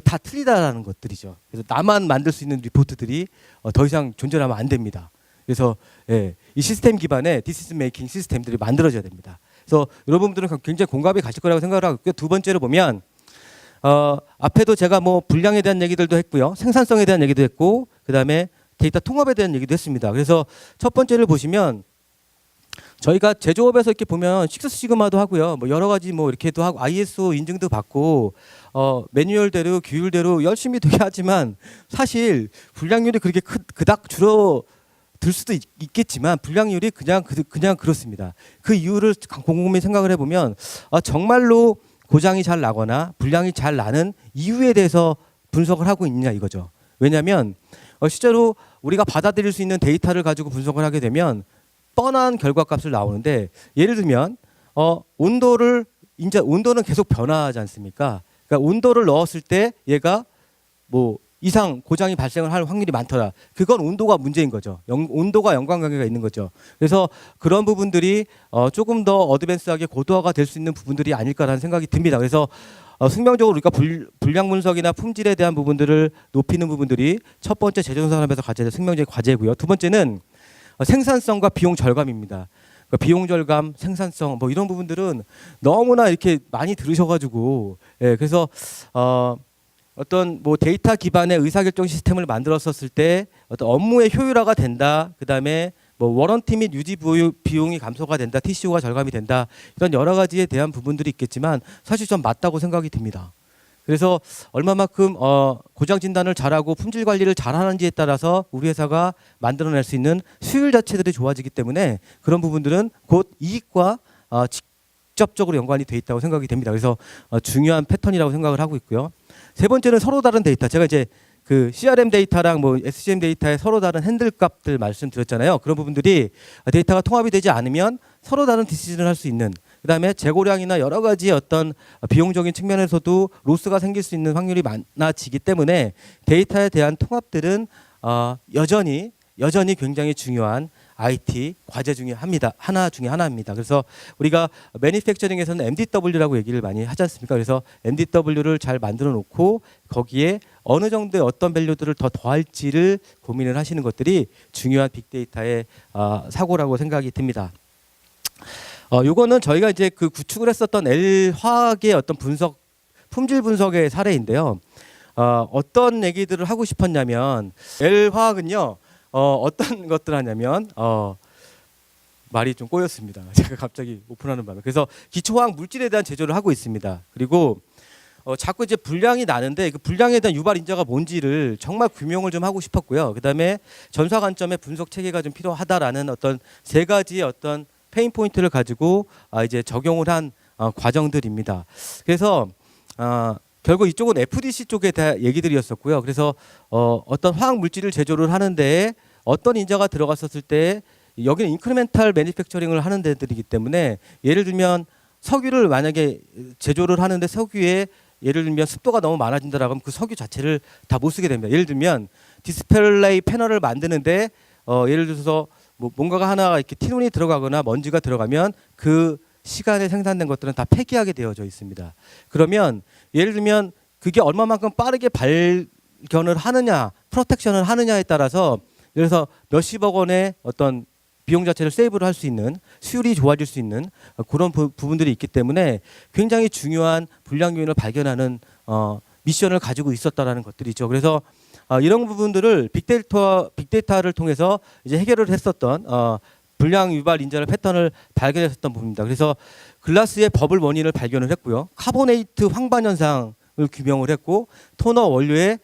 다 틀리다라는 것들이죠. 그래서 나만 만들 수 있는 리포트들이 더 이상 존재하면 안 됩니다. 그래서 이 시스템 기반의 디시전 메이킹 시스템들이 만들어져야 됩니다. 그래서 여러분들은 굉장히 공감이 가실 거라고 생각을 하고 있고요. 두 번째로 보면 앞에도 제가 뭐 분량에 대한 얘기들도 했고요. 생산성에 대한 얘기도 했고 그다음에 데이터 통합에 대한 얘기도 했습니다. 그래서 첫 번째를 보시면 저희가 제조업에서 이렇게 보면 식스 시그마도 하고요. 뭐 여러 가지 뭐 이렇게도 하고 ISO 인증도 받고 매뉴얼대로 규율대로 열심히 되게 하지만 사실 분량률이 그렇게 그닥 줄어들 수도 있겠지만 분량률이 그냥 그렇습니다. 그 이유를 곰곰이 생각을 해보면 정말로 고장이 잘 나거나 분량이 잘 나는 이유에 대해서 분석을 하고 있느냐 이거죠. 왜냐하면 실제로 우리가 받아들일 수 있는 데이터를 가지고 분석을 하게 되면 뻔한 결과값을 나오는데 예를 들면 온도는 계속 변화하지 않습니까? 그러니까 온도를 넣었을 때 얘가 뭐 이상 고장이 발생을 할 확률이 많더라. 그건 온도가 문제인 거죠. 온도가 연관관계가 있는 거죠. 그래서 그런 부분들이 조금 더 어드밴스하게 고도화가 될 수 있는 부분들이 아닐까라는 생각이 듭니다. 그래서 숙명적으로 우리가 분량 분석이나 품질에 대한 부분들을 높이는 부분들이 첫 번째 제조산업에서 가져야 될 숙명적인 과제고요. 두 번째는 생산성과 비용 절감입니다. 그러니까 비용 절감, 생산성 뭐 이런 부분들은 너무나 이렇게 많이 들으셔가지고 그래서 어떤 뭐 데이터 기반의 의사결정 시스템을 만들었었을 때 어떤 업무의 효율화가 된다. 그다음에 뭐 워런티 및 유지 비용이 감소가 된다. TCO가 절감이 된다. 이런 여러 가지에 대한 부분들이 있겠지만 사실 좀 맞다고 생각이 듭니다. 그래서 얼마만큼 고장 진단을 잘하고 품질 관리를 잘하는지에 따라서 우리 회사가 만들어낼 수 있는 수율 자체들이 좋아지기 때문에 그런 부분들은 곧 이익과 직접적으로 연관이 돼 있다고 생각이 됩니다. 그래서 중요한 패턴이라고 생각을 하고 있고요. 세 번째는 서로 다른 데이터. 제가 이제 그 CRM 데이터랑 뭐 SCM 데이터의 서로 다른 핸들 값들 말씀드렸잖아요. 그런 부분들이 데이터가 통합이 되지 않으면 서로 다른 디시전을 할 수 있는 그다음에 재고량이나 여러 가지 어떤 비용적인 측면에서도 로스가 생길 수 있는 확률이 많아지기 때문에 데이터에 대한 통합들은 여전히 굉장히 중요한 IT 과제 중에 하나입니다. 그래서 우리가 매니팩처링에서는 MDW라고 얘기를 많이 하지 않습니까? 그래서 MDW를 잘 만들어 놓고 거기에 어느 정도의 어떤 밸류들을 더 더할지를 고민을 하시는 것들이 중요한 빅데이터의 사고라고 생각이 듭니다. 요거는 저희가 이제 그 구축을 했었던 L화학의 어떤 품질 분석의 사례인데요. 어떤 얘기들을 하고 싶었냐면 L화학은요. 어떤 것들 하냐면 말이 좀 꼬였습니다. 제가 갑자기 오픈하는 바람에. 그래서 기초화학 물질에 대한 제조를 하고 있습니다. 그리고 자꾸 이제 불량이 나는데 그 불량에 대한 유발 인자가 뭔지를 정말 규명을 좀 하고 싶었고요. 그다음에 전사 관점의 분석 체계가 좀 필요하다라는 어떤 세 가지의 어떤 페인 포인트를 가지고 이제 적용을 한 과정들입니다. 그래서 결국 이쪽은 FDC 쪽에 대한 얘기들이었었고요. 그래서 어떤 화학 물질을 제조를 하는데 어떤 인자가 들어갔었을 때 여기는 인크리멘탈 매니팩처링을 하는 데들이기 때문에 예를 들면 석유를 만약에 제조를 하는데 석유에 예를 들면 습도가 너무 많아진다라고 하면 그 석유 자체를 다 못 쓰게 됩니다. 예를 들면 디스플레이 패널을 만드는데 예를 들어서 뭔가가 하나 이렇게 티논이 들어가거나 먼지가 들어가면 그 시간에 생산된 것들은 다 폐기하게 되어져 있습니다. 그러면 예를 들면 그게 얼마만큼 빠르게 발견을 하느냐, 프로텍션을 하느냐에 따라서 그래서 몇십억 원의 어떤 비용 자체를 세이브를 할 수 있는 수율이 좋아질 수 있는 그런 부분들이 있기 때문에 굉장히 중요한 불량 요인을 발견하는 미션을 가지고 있었다라는 것들이죠. 그래서 이런 부분들을 빅데이터를 통해서 이제 해결을 했었던 불량 유발 인자를 패턴을 발견했었던 부분입니다. 그래서 글라스의 버블 원인을 발견을 했고요. 카보네이트 황반 현상을 규명을 했고 토너 원료의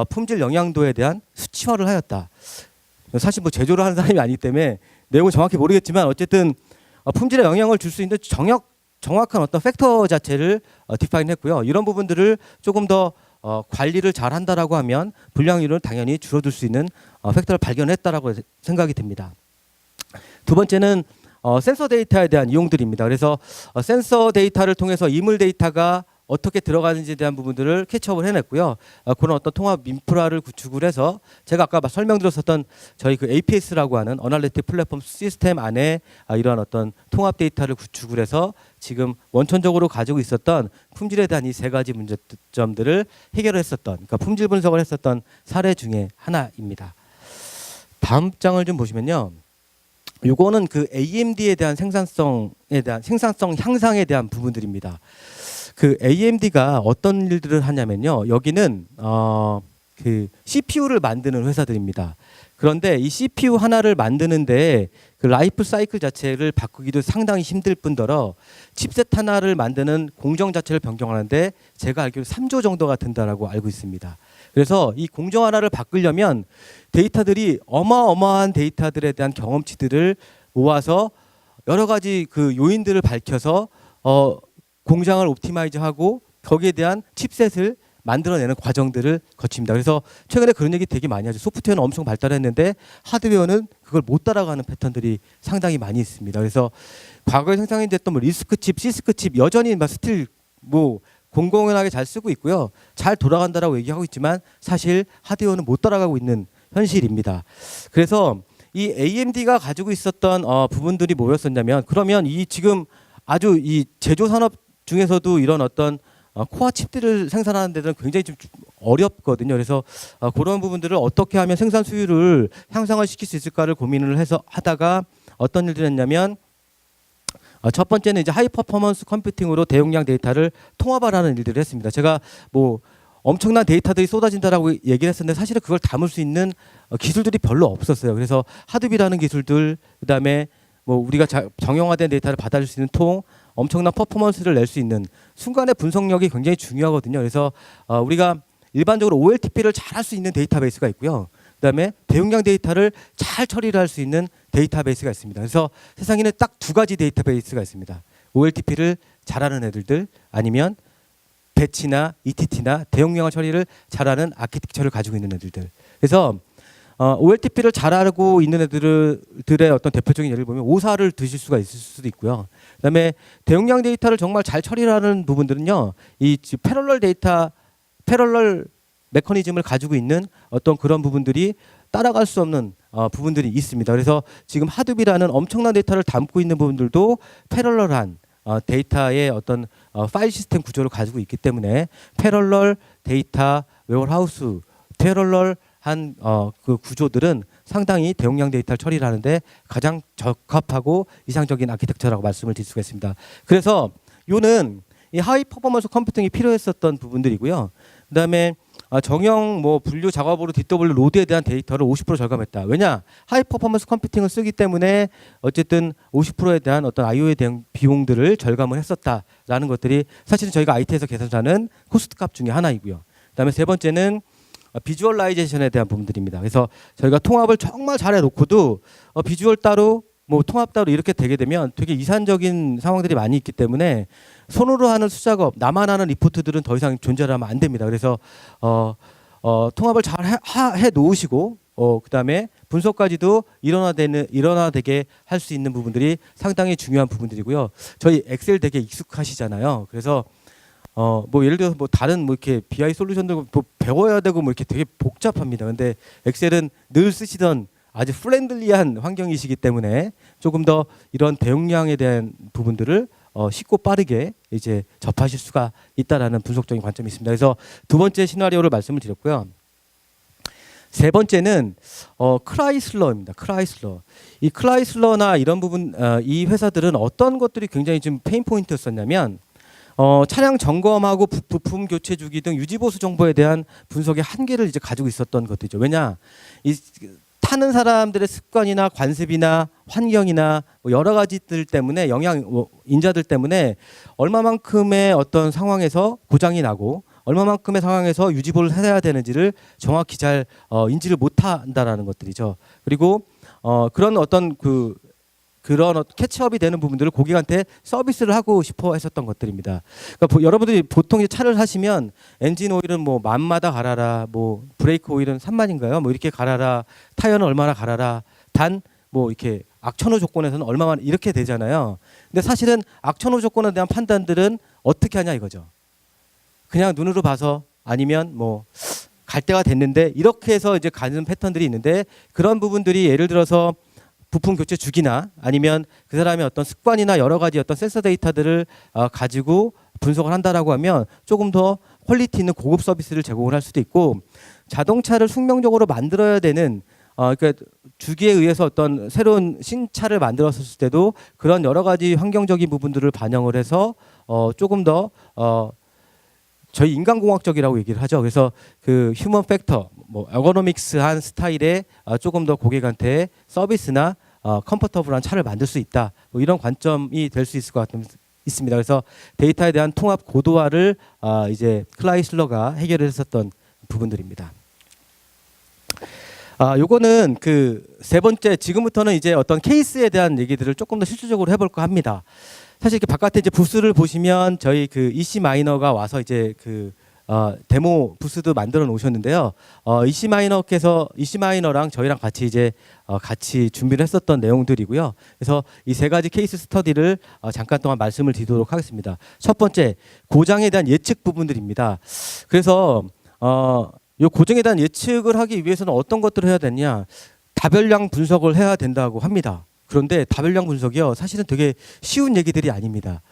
품질 영향도에 대한 수치화를 하였다. 사실 뭐 제조를 하는 사람이 아니기 때문에 내용을 정확히 모르겠지만 어쨌든 품질에 영향을 줄 수 있는 정확한 어떤 팩터 자체를 디파인했고요. 이런 부분들을 조금 더 관리를 잘 한다라고 하면 불량률은 당연히 줄어들 수 있는 팩터를 발견했다라고 생각이 듭니다. 두 번째는 센서 데이터에 대한 이용들입니다. 그래서 센서 데이터를 통해서 이물 데이터가 어떻게 들어가는지에 대한 부분들을 캐치업을 해냈고요. 그런 어떤 통합 인프라를 구축을 해서 제가 아까 설명드렸었던 저희 그 APS라고 하는 어널리틱 플랫폼 시스템 안에 이러한 어떤 통합 데이터를 구축을 해서 지금 원천적으로 가지고 있었던 품질에 대한 이 세 가지 문제점들을 해결을 했었던, 그러니까 품질 분석을 했었던 사례 중에 하나입니다. 다음 장을 좀 보시면요. 요거는 그 AMD에 대한 생산성 향상에 대한 부분들입니다. 그 AMD가 어떤 일들을 하냐면요. 여기는 그 CPU를 만드는 회사들입니다. 그런데 이 CPU 하나를 만드는데 그 라이프 사이클 자체를 바꾸기도 상당히 힘들 뿐더러 칩셋 하나를 만드는 공정 자체를 변경하는데 제가 알기로 3조 정도가 든다라고 알고 있습니다. 그래서 이 공정 하나를 바꾸려면 데이터들이 어마어마한 데이터들에 대한 경험치들을 모아서 여러 가지 그 요인들을 밝혀서 공장을 옵티마이즈하고 거기에 대한 칩셋을 만들어내는 과정들을 거칩니다. 그래서 최근에 그런 얘기 되게 많이 하죠. 소프트웨어는 엄청 발달했는데 하드웨어는 그걸 못 따라가는 패턴들이 상당히 많이 있습니다. 그래서 과거에 생산이 됐던 뭐 리스크 칩, 시스크 칩 여전히 스틸 뭐 공공연하게 잘 쓰고 있고요. 잘 돌아간다라고 얘기하고 있지만 사실 하드웨어는 못 따라가고 있는 현실입니다. 그래서 이 AMD가 가지고 있었던 부분들이 뭐였었냐면 그러면 이 지금 아주 이 제조 산업 중에서도 이런 어떤 코어 칩들을 생산하는 데는 굉장히 좀 어렵거든요. 그래서 그런 부분들을 어떻게 하면 생산 수율을 향상을 시킬 수 있을까를 고민을 해서 하다가 어떤 일들을 했냐면 첫 번째는 이제 하이 퍼포먼스 컴퓨팅으로 대용량 데이터를 통합하라는 일들을 했습니다. 제가 뭐 엄청난 데이터들이 쏟아진다라고 얘기를 했었는데 사실은 그걸 담을 수 있는 기술들이 별로 없었어요. 그래서 하드비라는 기술들, 그다음에 뭐 우리가 정형화된 데이터를 받아줄 수 있는 통, 엄청난 퍼포먼스를 낼 수 있는 순간의 분석력이 굉장히 중요하거든요. 그래서 우리가 일반적으로 OLTP를 잘 할 수 있는 데이터베이스가 있고요. 그다음에 대용량 데이터를 잘 처리를 할 수 있는 데이터베이스가 있습니다. 그래서 세상에는 딱 두 가지 데이터베이스가 있습니다. OLTP를 잘하는 애들들 아니면 배치나 ETT나 대용량 처리를 잘하는 아키텍처를 가지고 있는 애들들. 그래서 OLTP를 잘 알고 있는 애들의 어떤 대표적인 예를 보면 오사를 드실 수가 있을 수도 있고요. 그다음에 대용량 데이터를 정말 잘 처리하는 부분들은요, 이 패럴럴 메커니즘을 가지고 있는 어떤 그런 부분들이 따라갈 수 없는 부분들이 있습니다. 그래서 지금 하둡이라는 엄청난 데이터를 담고 있는 부분들도 패럴럴한 데이터의 어떤 파일 시스템 구조를 가지고 있기 때문에 패럴럴 데이터 웨어하우스, 패럴럴한 그 구조들은 상당히 대용량 데이터를 처리를 하는데 가장 적합하고 이상적인 아키텍처라고 말씀을 드릴 수가 있습니다. 그래서 요는 이 하이 퍼포먼스 컴퓨팅이 필요했었던 부분들이고요. 그다음에 정형 뭐 분류 작업으로 DW 로드에 대한 데이터를 50% 절감했다. 왜냐? 하이 퍼포먼스 컴퓨팅을 쓰기 때문에 어쨌든 50%에 대한 어떤 I/O에 대한 비용들을 절감을 했었다라는 것들이 사실은 저희가 IT에서 계산하는 코스트 값 중에 하나이고요. 그다음에 세 번째는 비주얼라이제이션에 대한 부분들입니다. 그래서 저희가 통합을 정말 잘해 놓고도 비주얼 따로 뭐 통합 따로 이렇게 되게 되면 되게 이산적인 상황들이 많이 있기 때문에 손으로 하는 수작업, 나만 하는 리포트들은 더 이상 존재하면 안 됩니다. 그래서 통합을 잘 해 놓으시고 그다음에 분석까지도 일어나되게 할 수 있는 부분들이 상당히 중요한 부분들이고요. 저희 엑셀 되게 익숙하시잖아요. 그래서 뭐 예를 들어서 뭐 다른 뭐 이렇게 BI 솔루션들 뭐 배워야 되고 뭐 이렇게 되게 복잡합니다. 근데 엑셀은 늘 쓰시던 아주 프렌들리한 환경이시기 때문에 조금 더 이런 대용량에 대한 부분들을 쉽고 빠르게 이제 접하실 수가 있다라는 분석적인 관점이 있습니다. 그래서 두 번째 시나리오를 말씀을 드렸고요. 세 번째는 크라이슬러입니다. 크라이슬러. 이 크라이슬러나 이런 부분 이 회사들은 어떤 것들이 굉장히 좀 페인 포인트였었냐면 차량 점검하고 부품 교체 주기 등 유지 보수 정보에 대한 분석의 한계를 이제 가지고 있었던 것들이죠. 왜냐? 이 타는 사람들의 습관이나 관습이나 환경이나 뭐 여러 가지들 때문에 인자들 때문에 얼마만큼의 어떤 상황에서 고장이 나고 얼마만큼의 상황에서 유지보를 해야 되는지를 정확히 잘 인지를 못한다라는 것들이죠. 그리고 그런 어떤 그런 캐치업이 되는 부분들을 고객한테 서비스를 하고 싶어 했었던 것들입니다. 그러니까 여러분들이 보통 차를 하시면 엔진 오일은 뭐 10,000마다 갈아라, 뭐 브레이크 오일은 30,000인가요? 뭐 이렇게 갈아라, 타이어는 얼마나 갈아라, 단 뭐 이렇게 악천후 조건에서는 얼마만 이렇게 되잖아요. 근데 사실은 악천후 조건에 대한 판단들은 어떻게 하냐 이거죠. 그냥 눈으로 봐서 아니면 뭐 갈 때가 됐는데 이렇게 해서 이제 가는 패턴들이 있는데 그런 부분들이 예를 들어서 부품 교체 주기나 아니면 그 사람의 어떤 습관이나 여러 가지 어떤 센서 데이터들을 가지고 분석을 한다라고 하면 조금 더 퀄리티 있는 고급 서비스를 제공을 할 수도 있고 자동차를 숙명적으로 만들어야 되는 그러니까 주기에 의해서 어떤 새로운 신차를 만들었을 때도 그런 여러 가지 환경적인 부분들을 반영을 해서 조금 더 저희 인간공학적이라고 얘기를 하죠. 그래서 그 휴먼 팩터, 뭐 에거노믹스한 스타일의 조금 더 고객한테 서비스나 컴포터블한 차를 만들 수 있다. 뭐 이런 관점이 될 수 있을 것 있습니다. 그래서 데이터에 대한 통합 고도화를 이제 클라이슬러가 해결을 했었던 부분들입니다. 요거는 그 세 번째 지금부터는 이제 어떤 케이스에 대한 얘기들을 조금 더 실질적으로 해볼까 합니다. 사실 이렇게 바깥에 이제 부스를 보시면 저희 그 EC 마이너가 와서 이제 그 데모 부스도 만들어 놓으셨는데요. EC 마이너랑 저희랑 같이 이제 같이 준비를 했었던 내용들이고요. 그래서 이 세 가지 케이스 스터디를 잠깐 동안 말씀을 드리도록 하겠습니다. 첫 번째 고장에 대한 예측 부분들입니다. 그래서 이 고정에 대한 예측을 하기 위해서는 어떤 것들을 해야 되냐? 다별량 분석을 해야 된다고 합니다. 그런데 다별량 분석이요, 사실은 되게 쉬운 얘기들이 아닙니다.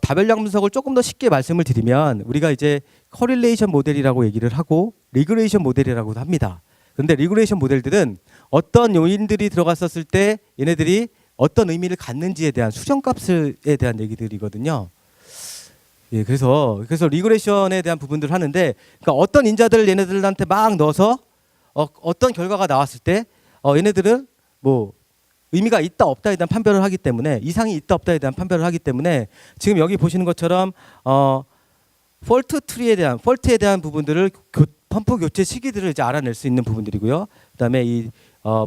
다별량 분석을 조금 더 쉽게 말씀을 드리면 우리가 이제 커릴레이션 모델이라고 얘기를 하고 리그레이션 모델이라고도 합니다. 그런데 리그레이션 모델들은 어떤 요인들이 들어갔었을 때 얘네들이 어떤 의미를 갖는지에 대한 수정값에 대한 얘기들이거든요. 예, 그래서 리그레이션에 대한 부분들을 하는데, 그러니까 어떤 인자들을 얘네들한테 막 넣어서 어떤 결과가 나왔을 때 얘네들은 뭐 의미가 있다 없다에 대한 판별을 하기 때문에, 이상이 있다 없다에 대한 판별을 하기 때문에 지금 여기 보시는 것처럼 폴트에 대한 부분들을 펌프 교체 시기들을 이제 알아낼 수 있는 부분들이고요. 그다음에 이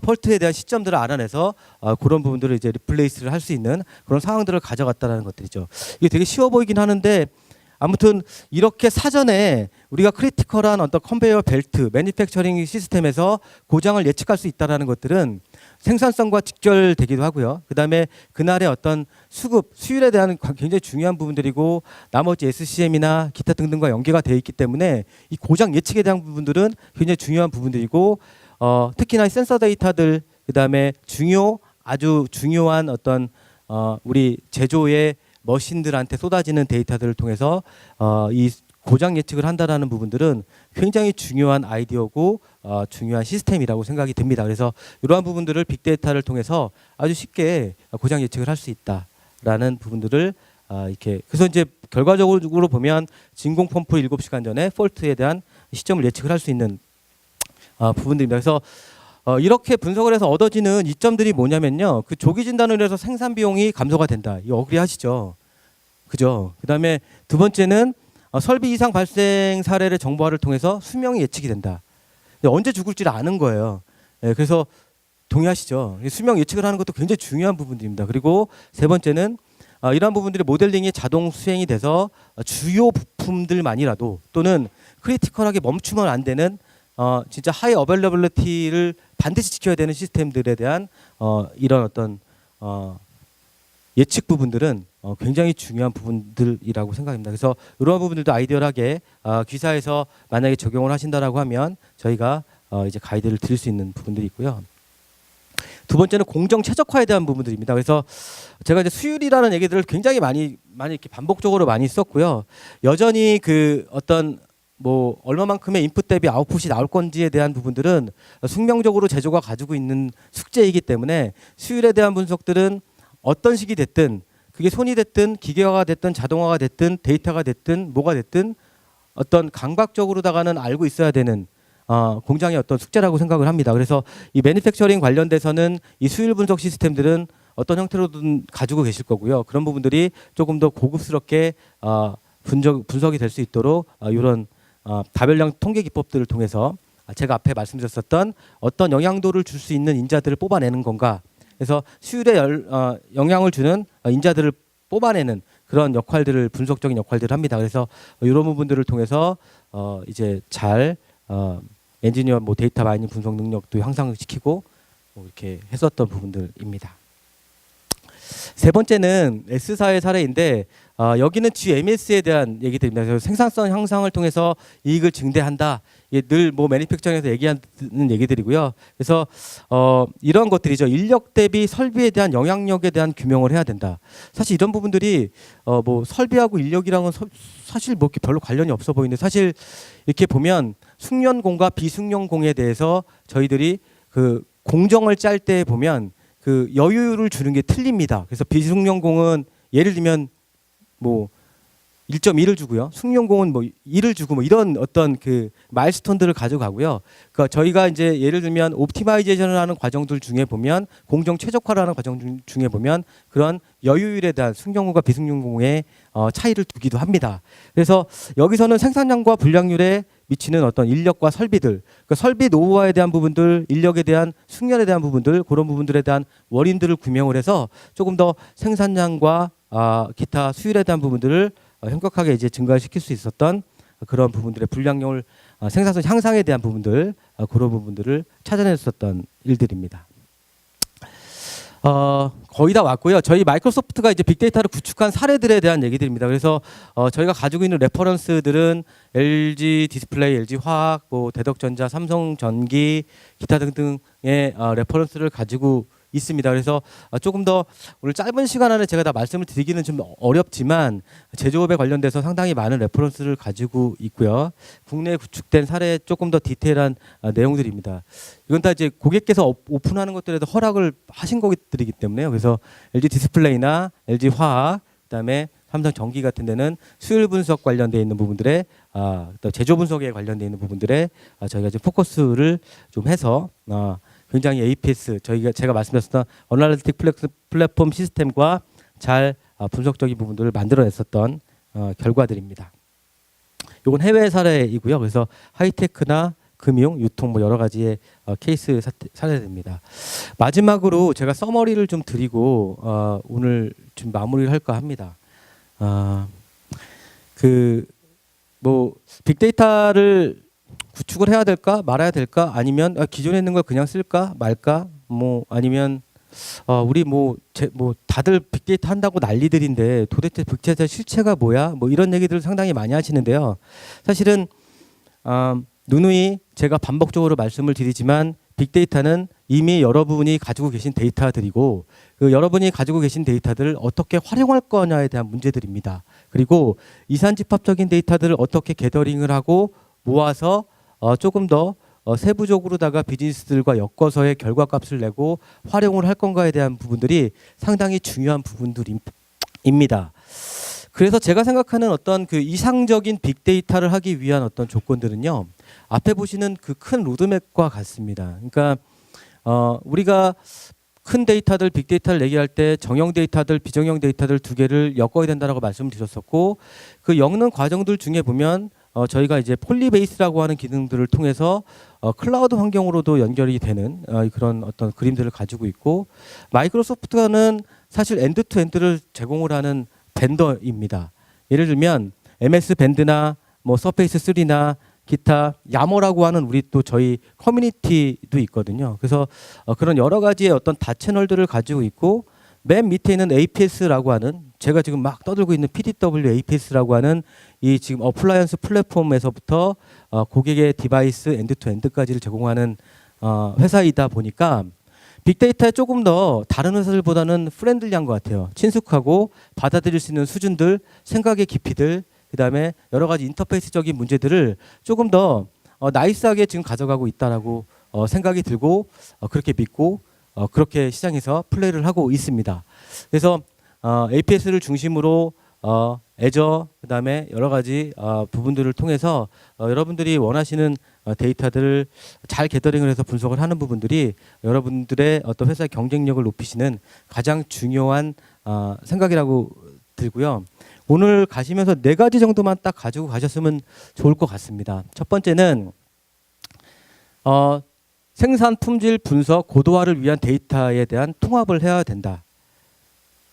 폴트에 대한 시점들을 알아내서 그런 부분들을 이제 리플레이스를 할 수 있는 그런 상황들을 가져갔다라는 것들이죠. 이게 되게 쉬워 보이긴 하는데 아무튼 이렇게 사전에 우리가 크리티컬한 어떤 컨베이어 벨트, 매니팩처링 시스템에서 고장을 예측할 수 있다는 것들은 생산성과 직결되기도 하고요. 그다음에 그날의 어떤 수급, 수율에 대한 굉장히 중요한 부분들이고 나머지 SCM이나 기타 등등과 연계가 되어 있기 때문에 이 고장 예측에 대한 부분들은 굉장히 중요한 부분들이고 특히나 센서 데이터들 그다음에 아주 중요한 어떤 우리 제조의 머신들한테 쏟아지는 데이터들을 통해서 이 고장 예측을 한다라는 부분들은 굉장히 중요한 아이디어고 중요한 시스템이라고 생각이 듭니다. 그래서 이러한 부분들을 빅데이터를 통해서 아주 쉽게 고장 예측을 할 수 있다라는 부분들을 이렇게 그래서 이제 결과적으로 보면 진공 펌프 7시간 전에 폴트에 대한 시점을 예측을 할 수 있는 부분들입니다. 그래서 이렇게 분석을 해서 얻어지는 이점들이 뭐냐면요. 그 조기 진단을 해서 생산 비용이 감소가 된다. 이거 어그리하시죠? 그죠? 그다음에 두 번째는 설비 이상 발생 사례를 정보화를 통해서 수명이 예측이 된다. 언제 죽을지를 아는 거예요. 그래서 동의하시죠? 수명 예측을 하는 것도 굉장히 중요한 부분들입니다. 그리고 세 번째는 이러한 부분들이 모델링이 자동 수행이 돼서 주요 부품들만이라도 또는 크리티컬하게 멈추면 안 되는 진짜 하이 어벨러블리티를 반드시 지켜야 되는 시스템들에 대한 이런 어떤 예측 부분들은 굉장히 중요한 부분들이라고 생각합니다. 그래서 이러한 부분들도 아이디어하게 귀사에서 만약에 적용을 하신다라고 하면 저희가 이제 가이드를 드릴 수 있는 부분들이 있고요. 두 번째는 공정 최적화에 대한 부분들입니다. 그래서 제가 이제 수율이라는 얘기들을 굉장히 많이 이렇게 반복적으로 많이 썼고요. 여전히 그 어떤 뭐 얼마만큼의 인풋 대비 아웃풋이 나올 건지에 대한 부분들은 숙명적으로 제조가 가지고 있는 숙제이기 때문에 수율에 대한 분석들은 어떤 식이 됐든 그게 손이 됐든 기계화가 됐든 자동화가 됐든 데이터가 됐든 뭐가 됐든 어떤 감각적으로다가는 알고 있어야 되는 공장의 어떤 숙제라고 생각을 합니다. 그래서 이 매니팩처링 관련돼서는 이 수율 분석 시스템들은 어떤 형태로든 가지고 계실 거고요. 그런 부분들이 조금 더 고급스럽게 분석이 될 수 있도록 이런 다별량 통계 기법들을 통해서 제가 앞에 말씀드렸었던 어떤 영향도를 줄 수 있는 인자들을 뽑아내는 건가. 그래서 수율에 영향을 주는 인자들을 뽑아내는 그런 역할들을 분석적인 역할들을 합니다. 그래서 이런 부분들을 통해서 이제 잘 엔지니어 뭐 데이터 마이닝 분석 능력도 향상시키고 이렇게 했었던 부분들입니다. 세 번째는 S사의 사례인데 여기는 GMS에 대한 얘기들입니다. 그래서 생산성 향상을 통해서 이익을 증대한다. 이게 늘 뭐 매니팩처링에서 얘기하는 얘기들이고요. 그래서 이런 것들이죠. 인력 대비 설비에 대한 영향력에 대한 규명을 해야 된다. 사실 이런 부분들이 뭐 설비하고 인력이랑은 사실 뭐 이렇게 별로 관련이 없어 보이는데 사실 이렇게 보면 숙련공과 비숙련공에 대해서 저희들이 그 공정을 짤 때 보면 그 여유를 주는 게 틀립니다. 그래서 비숙련공은 예를 들면 뭐 1.1을 주고요. 숙련공은 뭐 2를 주고 뭐 이런 어떤 그 마일스톤들을 가져가고요. 그러니까 저희가 이제 예를 들면 옵티마이제이션을 하는 과정들 중에 보면 공정 최적화라는 과정 중에 보면 그런 여유율에 대한 숙련공과 비숙련공의 차이를 두기도 합니다. 그래서 여기서는 생산량과 분량률에 미치는 어떤 인력과 설비들, 그러니까 설비 노후화에 대한 부분들, 인력에 대한 숙련에 대한 부분들, 그런 부분들에 대한 원인들을 규명을 해서 조금 더 생산량과 기타 수율에 대한 부분들을 현격하게 이제 증가시킬 수 있었던 그런 부분들의 분량률, 생산성 향상에 대한 부분들, 그런 부분들을 찾아냈었던 일들입니다. 거의 다 왔고요. 저희 마이크로소프트가 이제 빅데이터를 구축한 사례들에 대한 얘기들입니다. 그래서 저희가 가지고 있는 레퍼런스들은 LG 디스플레이, LG 화학, 뭐 대덕전자, 삼성전기, 기타 등등의 레퍼런스를 가지고 있습니다. 그래서 조금 더 오늘 짧은 시간 안에 제가 다 말씀을 드리기는 좀 어렵지만 제조업에 관련돼서 상당히 많은 레퍼런스를 가지고 있고요. 국내에 구축된 사례 조금 더 디테일한 내용들입니다. 이건 다 이제 고객께서 오픈하는 것들에도 허락을 하신 것들이기 때문에요. 그래서 LG 디스플레이나 LG 화학, 그다음에 삼성 전기 같은 데는 수율 분석 관련돼 있는 부분들에 또 제조 분석에 관련돼 있는 부분들에 저희가 지금 포커스를 좀 해서 굉장히 APS 제가 말씀드렸던 어널리틱 플랫폼 시스템과 잘 분석적인 부분들을 만들어냈었던 결과들입니다. 이건 해외 사례이고요. 그래서 하이테크나 금융, 유통 뭐 여러 가지의 케이스 사례입니다. 마지막으로 제가 서머리를 좀 드리고 오늘 좀 마무리를 할까 합니다. 그 뭐 빅데이터를 구축을 해야 될까 말아야 될까 아니면 기존에 있는 걸 그냥 쓸까 말까 뭐 아니면 우리 뭐 다들 빅데이터 한다고 난리들인데 도대체 빅데이터 실체가 뭐야 뭐 이런 얘기들을 상당히 많이 하시는데요. 사실은 누누이 제가 반복적으로 말씀을 드리지만 빅데이터는 이미 여러분이 가지고 계신 데이터들이고 그 여러분이 가지고 계신 데이터들을 어떻게 활용할 거냐에 대한 문제들입니다. 그리고 이산집합적인 데이터들을 어떻게 게더링을 하고 모아서 조금 더 세부적으로다가 비즈니스들과 엮어서의 결과값을 내고 활용을 할 건가에 대한 부분들이 상당히 중요한 부분들입니다. 그래서 제가 생각하는 어떤 그 이상적인 빅데이터를 하기 위한 어떤 조건들은요. 앞에 보시는 그 큰 로드맵과 같습니다. 그러니까 우리가 큰 데이터들, 빅데이터를 얘기할 때 정형 데이터들, 비정형 데이터들 두 개를 엮어야 된다라고 말씀을 드렸었고 그 엮는 과정들 중에 보면 저희가 이제 폴리베이스라고 하는 기능들을 통해서 클라우드 환경으로도 연결이 되는 그런 어떤 그림들을 가지고 있고 마이크로소프트는 사실 엔드투엔드를 제공을 하는 벤더입니다. 예를 들면 MS 밴드나 뭐 서페이스 3나 기타 야머라고 하는 우리 또 저희 커뮤니티도 있거든요. 그래서 그런 여러 가지의 어떤 다채널들을 가지고 있고 맨 밑에 있는 APS라고 하는 제가 지금 막 떠들고 있는 PDW APS라고 하는 이 지금 어플라이언스 플랫폼에서부터 고객의 디바이스 엔드투엔드까지를 제공하는 회사이다 보니까 빅데이터에 조금 더 다른 회사들보다는 프렌들리한 것 같아요. 친숙하고 받아들일 수 있는 수준들, 생각의 깊이들, 그다음에 여러 가지 인터페이스적인 문제들을 조금 더 나이스하게 지금 가져가고 있다라고 생각이 들고 그렇게 믿고 그렇게 시장에서 플레이를 하고 있습니다. 그래서 APS를 중심으로 애저 그다음에 여러 가지 부분들을 통해서 여러분들이 원하시는 데이터들을 잘 게더링을 해서 분석을 하는 부분들이 여러분들의 어떤 회사의 경쟁력을 높이시는 가장 중요한 생각이라고 들고요. 오늘 가시면서 4가지 정도만 딱 가지고 가셨으면 좋을 것 같습니다. 첫 번째는 생산 품질 분석 고도화를 위한 데이터에 대한 통합을 해야 된다.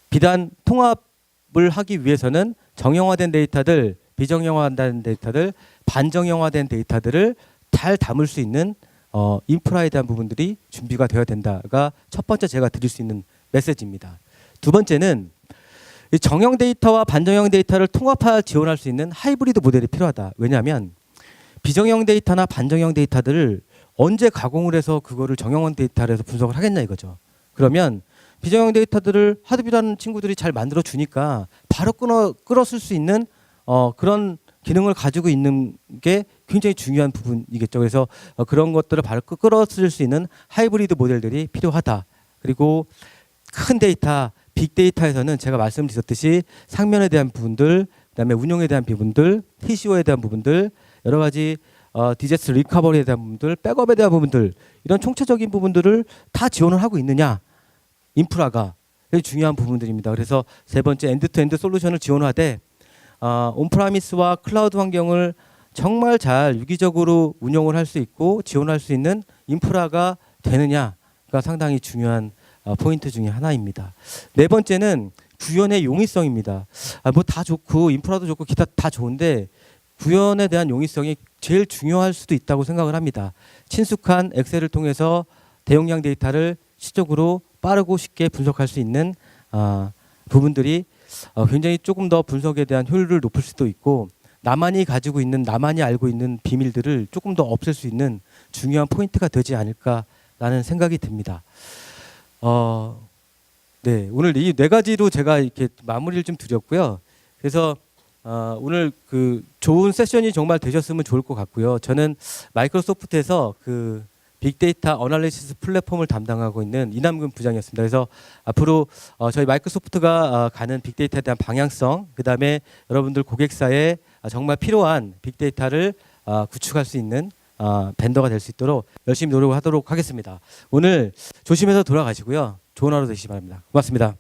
비단 통합을 하기 위해서는 정형화된 데이터들, 비정형화된 데이터들, 반정형화된 데이터들을 잘 담을 수 있는 인프라에 대한 부분들이 준비가 되어야 된다가 첫 번째 제가 드릴 수 있는 메시지입니다. 두 번째는 정형 데이터와 반정형 데이터를 통합하여 지원할 수 있는 하이브리드 모델이 필요하다. 왜냐하면 비정형 데이터나 반정형 데이터들을 언제 가공을 해서 그거를 정형 데이터로 해서 분석을 하겠냐 이거죠. 그러면 비정형 데이터들을 하드비라는 친구들이 잘 만들어 주니까 바로 끌어쓸 수 있는 그런 기능을 가지고 있는 게 굉장히 중요한 부분이겠죠. 그래서 그런 것들을 바로 끌어쓸 수 있는 하이브리드 모델들이 필요하다. 그리고 큰 데이터, 빅데이터에서는 제가 말씀드렸듯이 상면에 대한 부분들, 그다음에 운용에 대한 부분들, TCO에 대한 부분들, 여러 가지 디제스 리커버리에 대한 부분들, 백업에 대한 부분들 이런 총체적인 부분들을 다 지원을 하고 있느냐 인프라가 중요한 부분들입니다. 그래서 세 번째 엔드투엔드 솔루션을 지원하되 온프라미스와 클라우드 환경을 정말 잘 유기적으로 운영을 할 수 있고 지원할 수 있는 인프라가 되느냐가 상당히 중요한 포인트 중에 하나입니다. 네 번째는 구현의 용이성입니다. 뭐 다 좋고 인프라도 좋고 기타 다 좋은데 구현에 대한 용이성이 제일 중요할 수도 있다고 생각을 합니다. 친숙한 엑셀을 통해서 대용량 데이터를 시적으로 빠르고 쉽게 분석할 수 있는 부분들이 굉장히 조금 더 분석에 대한 효율을 높일 수도 있고 나만이 가지고 있는 나만이 알고 있는 비밀들을 조금 더 없앨 수 있는 중요한 포인트가 되지 않을까라는 생각이 듭니다. 네, 오늘 이 4가지로 제가 이렇게 마무리를 좀 드렸고요. 그래서 오늘 그 좋은 세션이 정말 되셨으면 좋을 것 같고요. 저는 마이크로소프트에서 그 빅데이터 어널리시스 플랫폼을 담당하고 있는 이남근 부장이었습니다. 그래서 앞으로 저희 마이크로소프트가 가는 빅데이터에 대한 방향성, 그다음에 여러분들 고객사에 정말 필요한 빅데이터를 구축할 수 있는 벤더가 될 수 있도록 열심히 노력을 하도록 하겠습니다. 오늘 조심해서 돌아가시고요. 좋은 하루 되시기 바랍니다. 고맙습니다.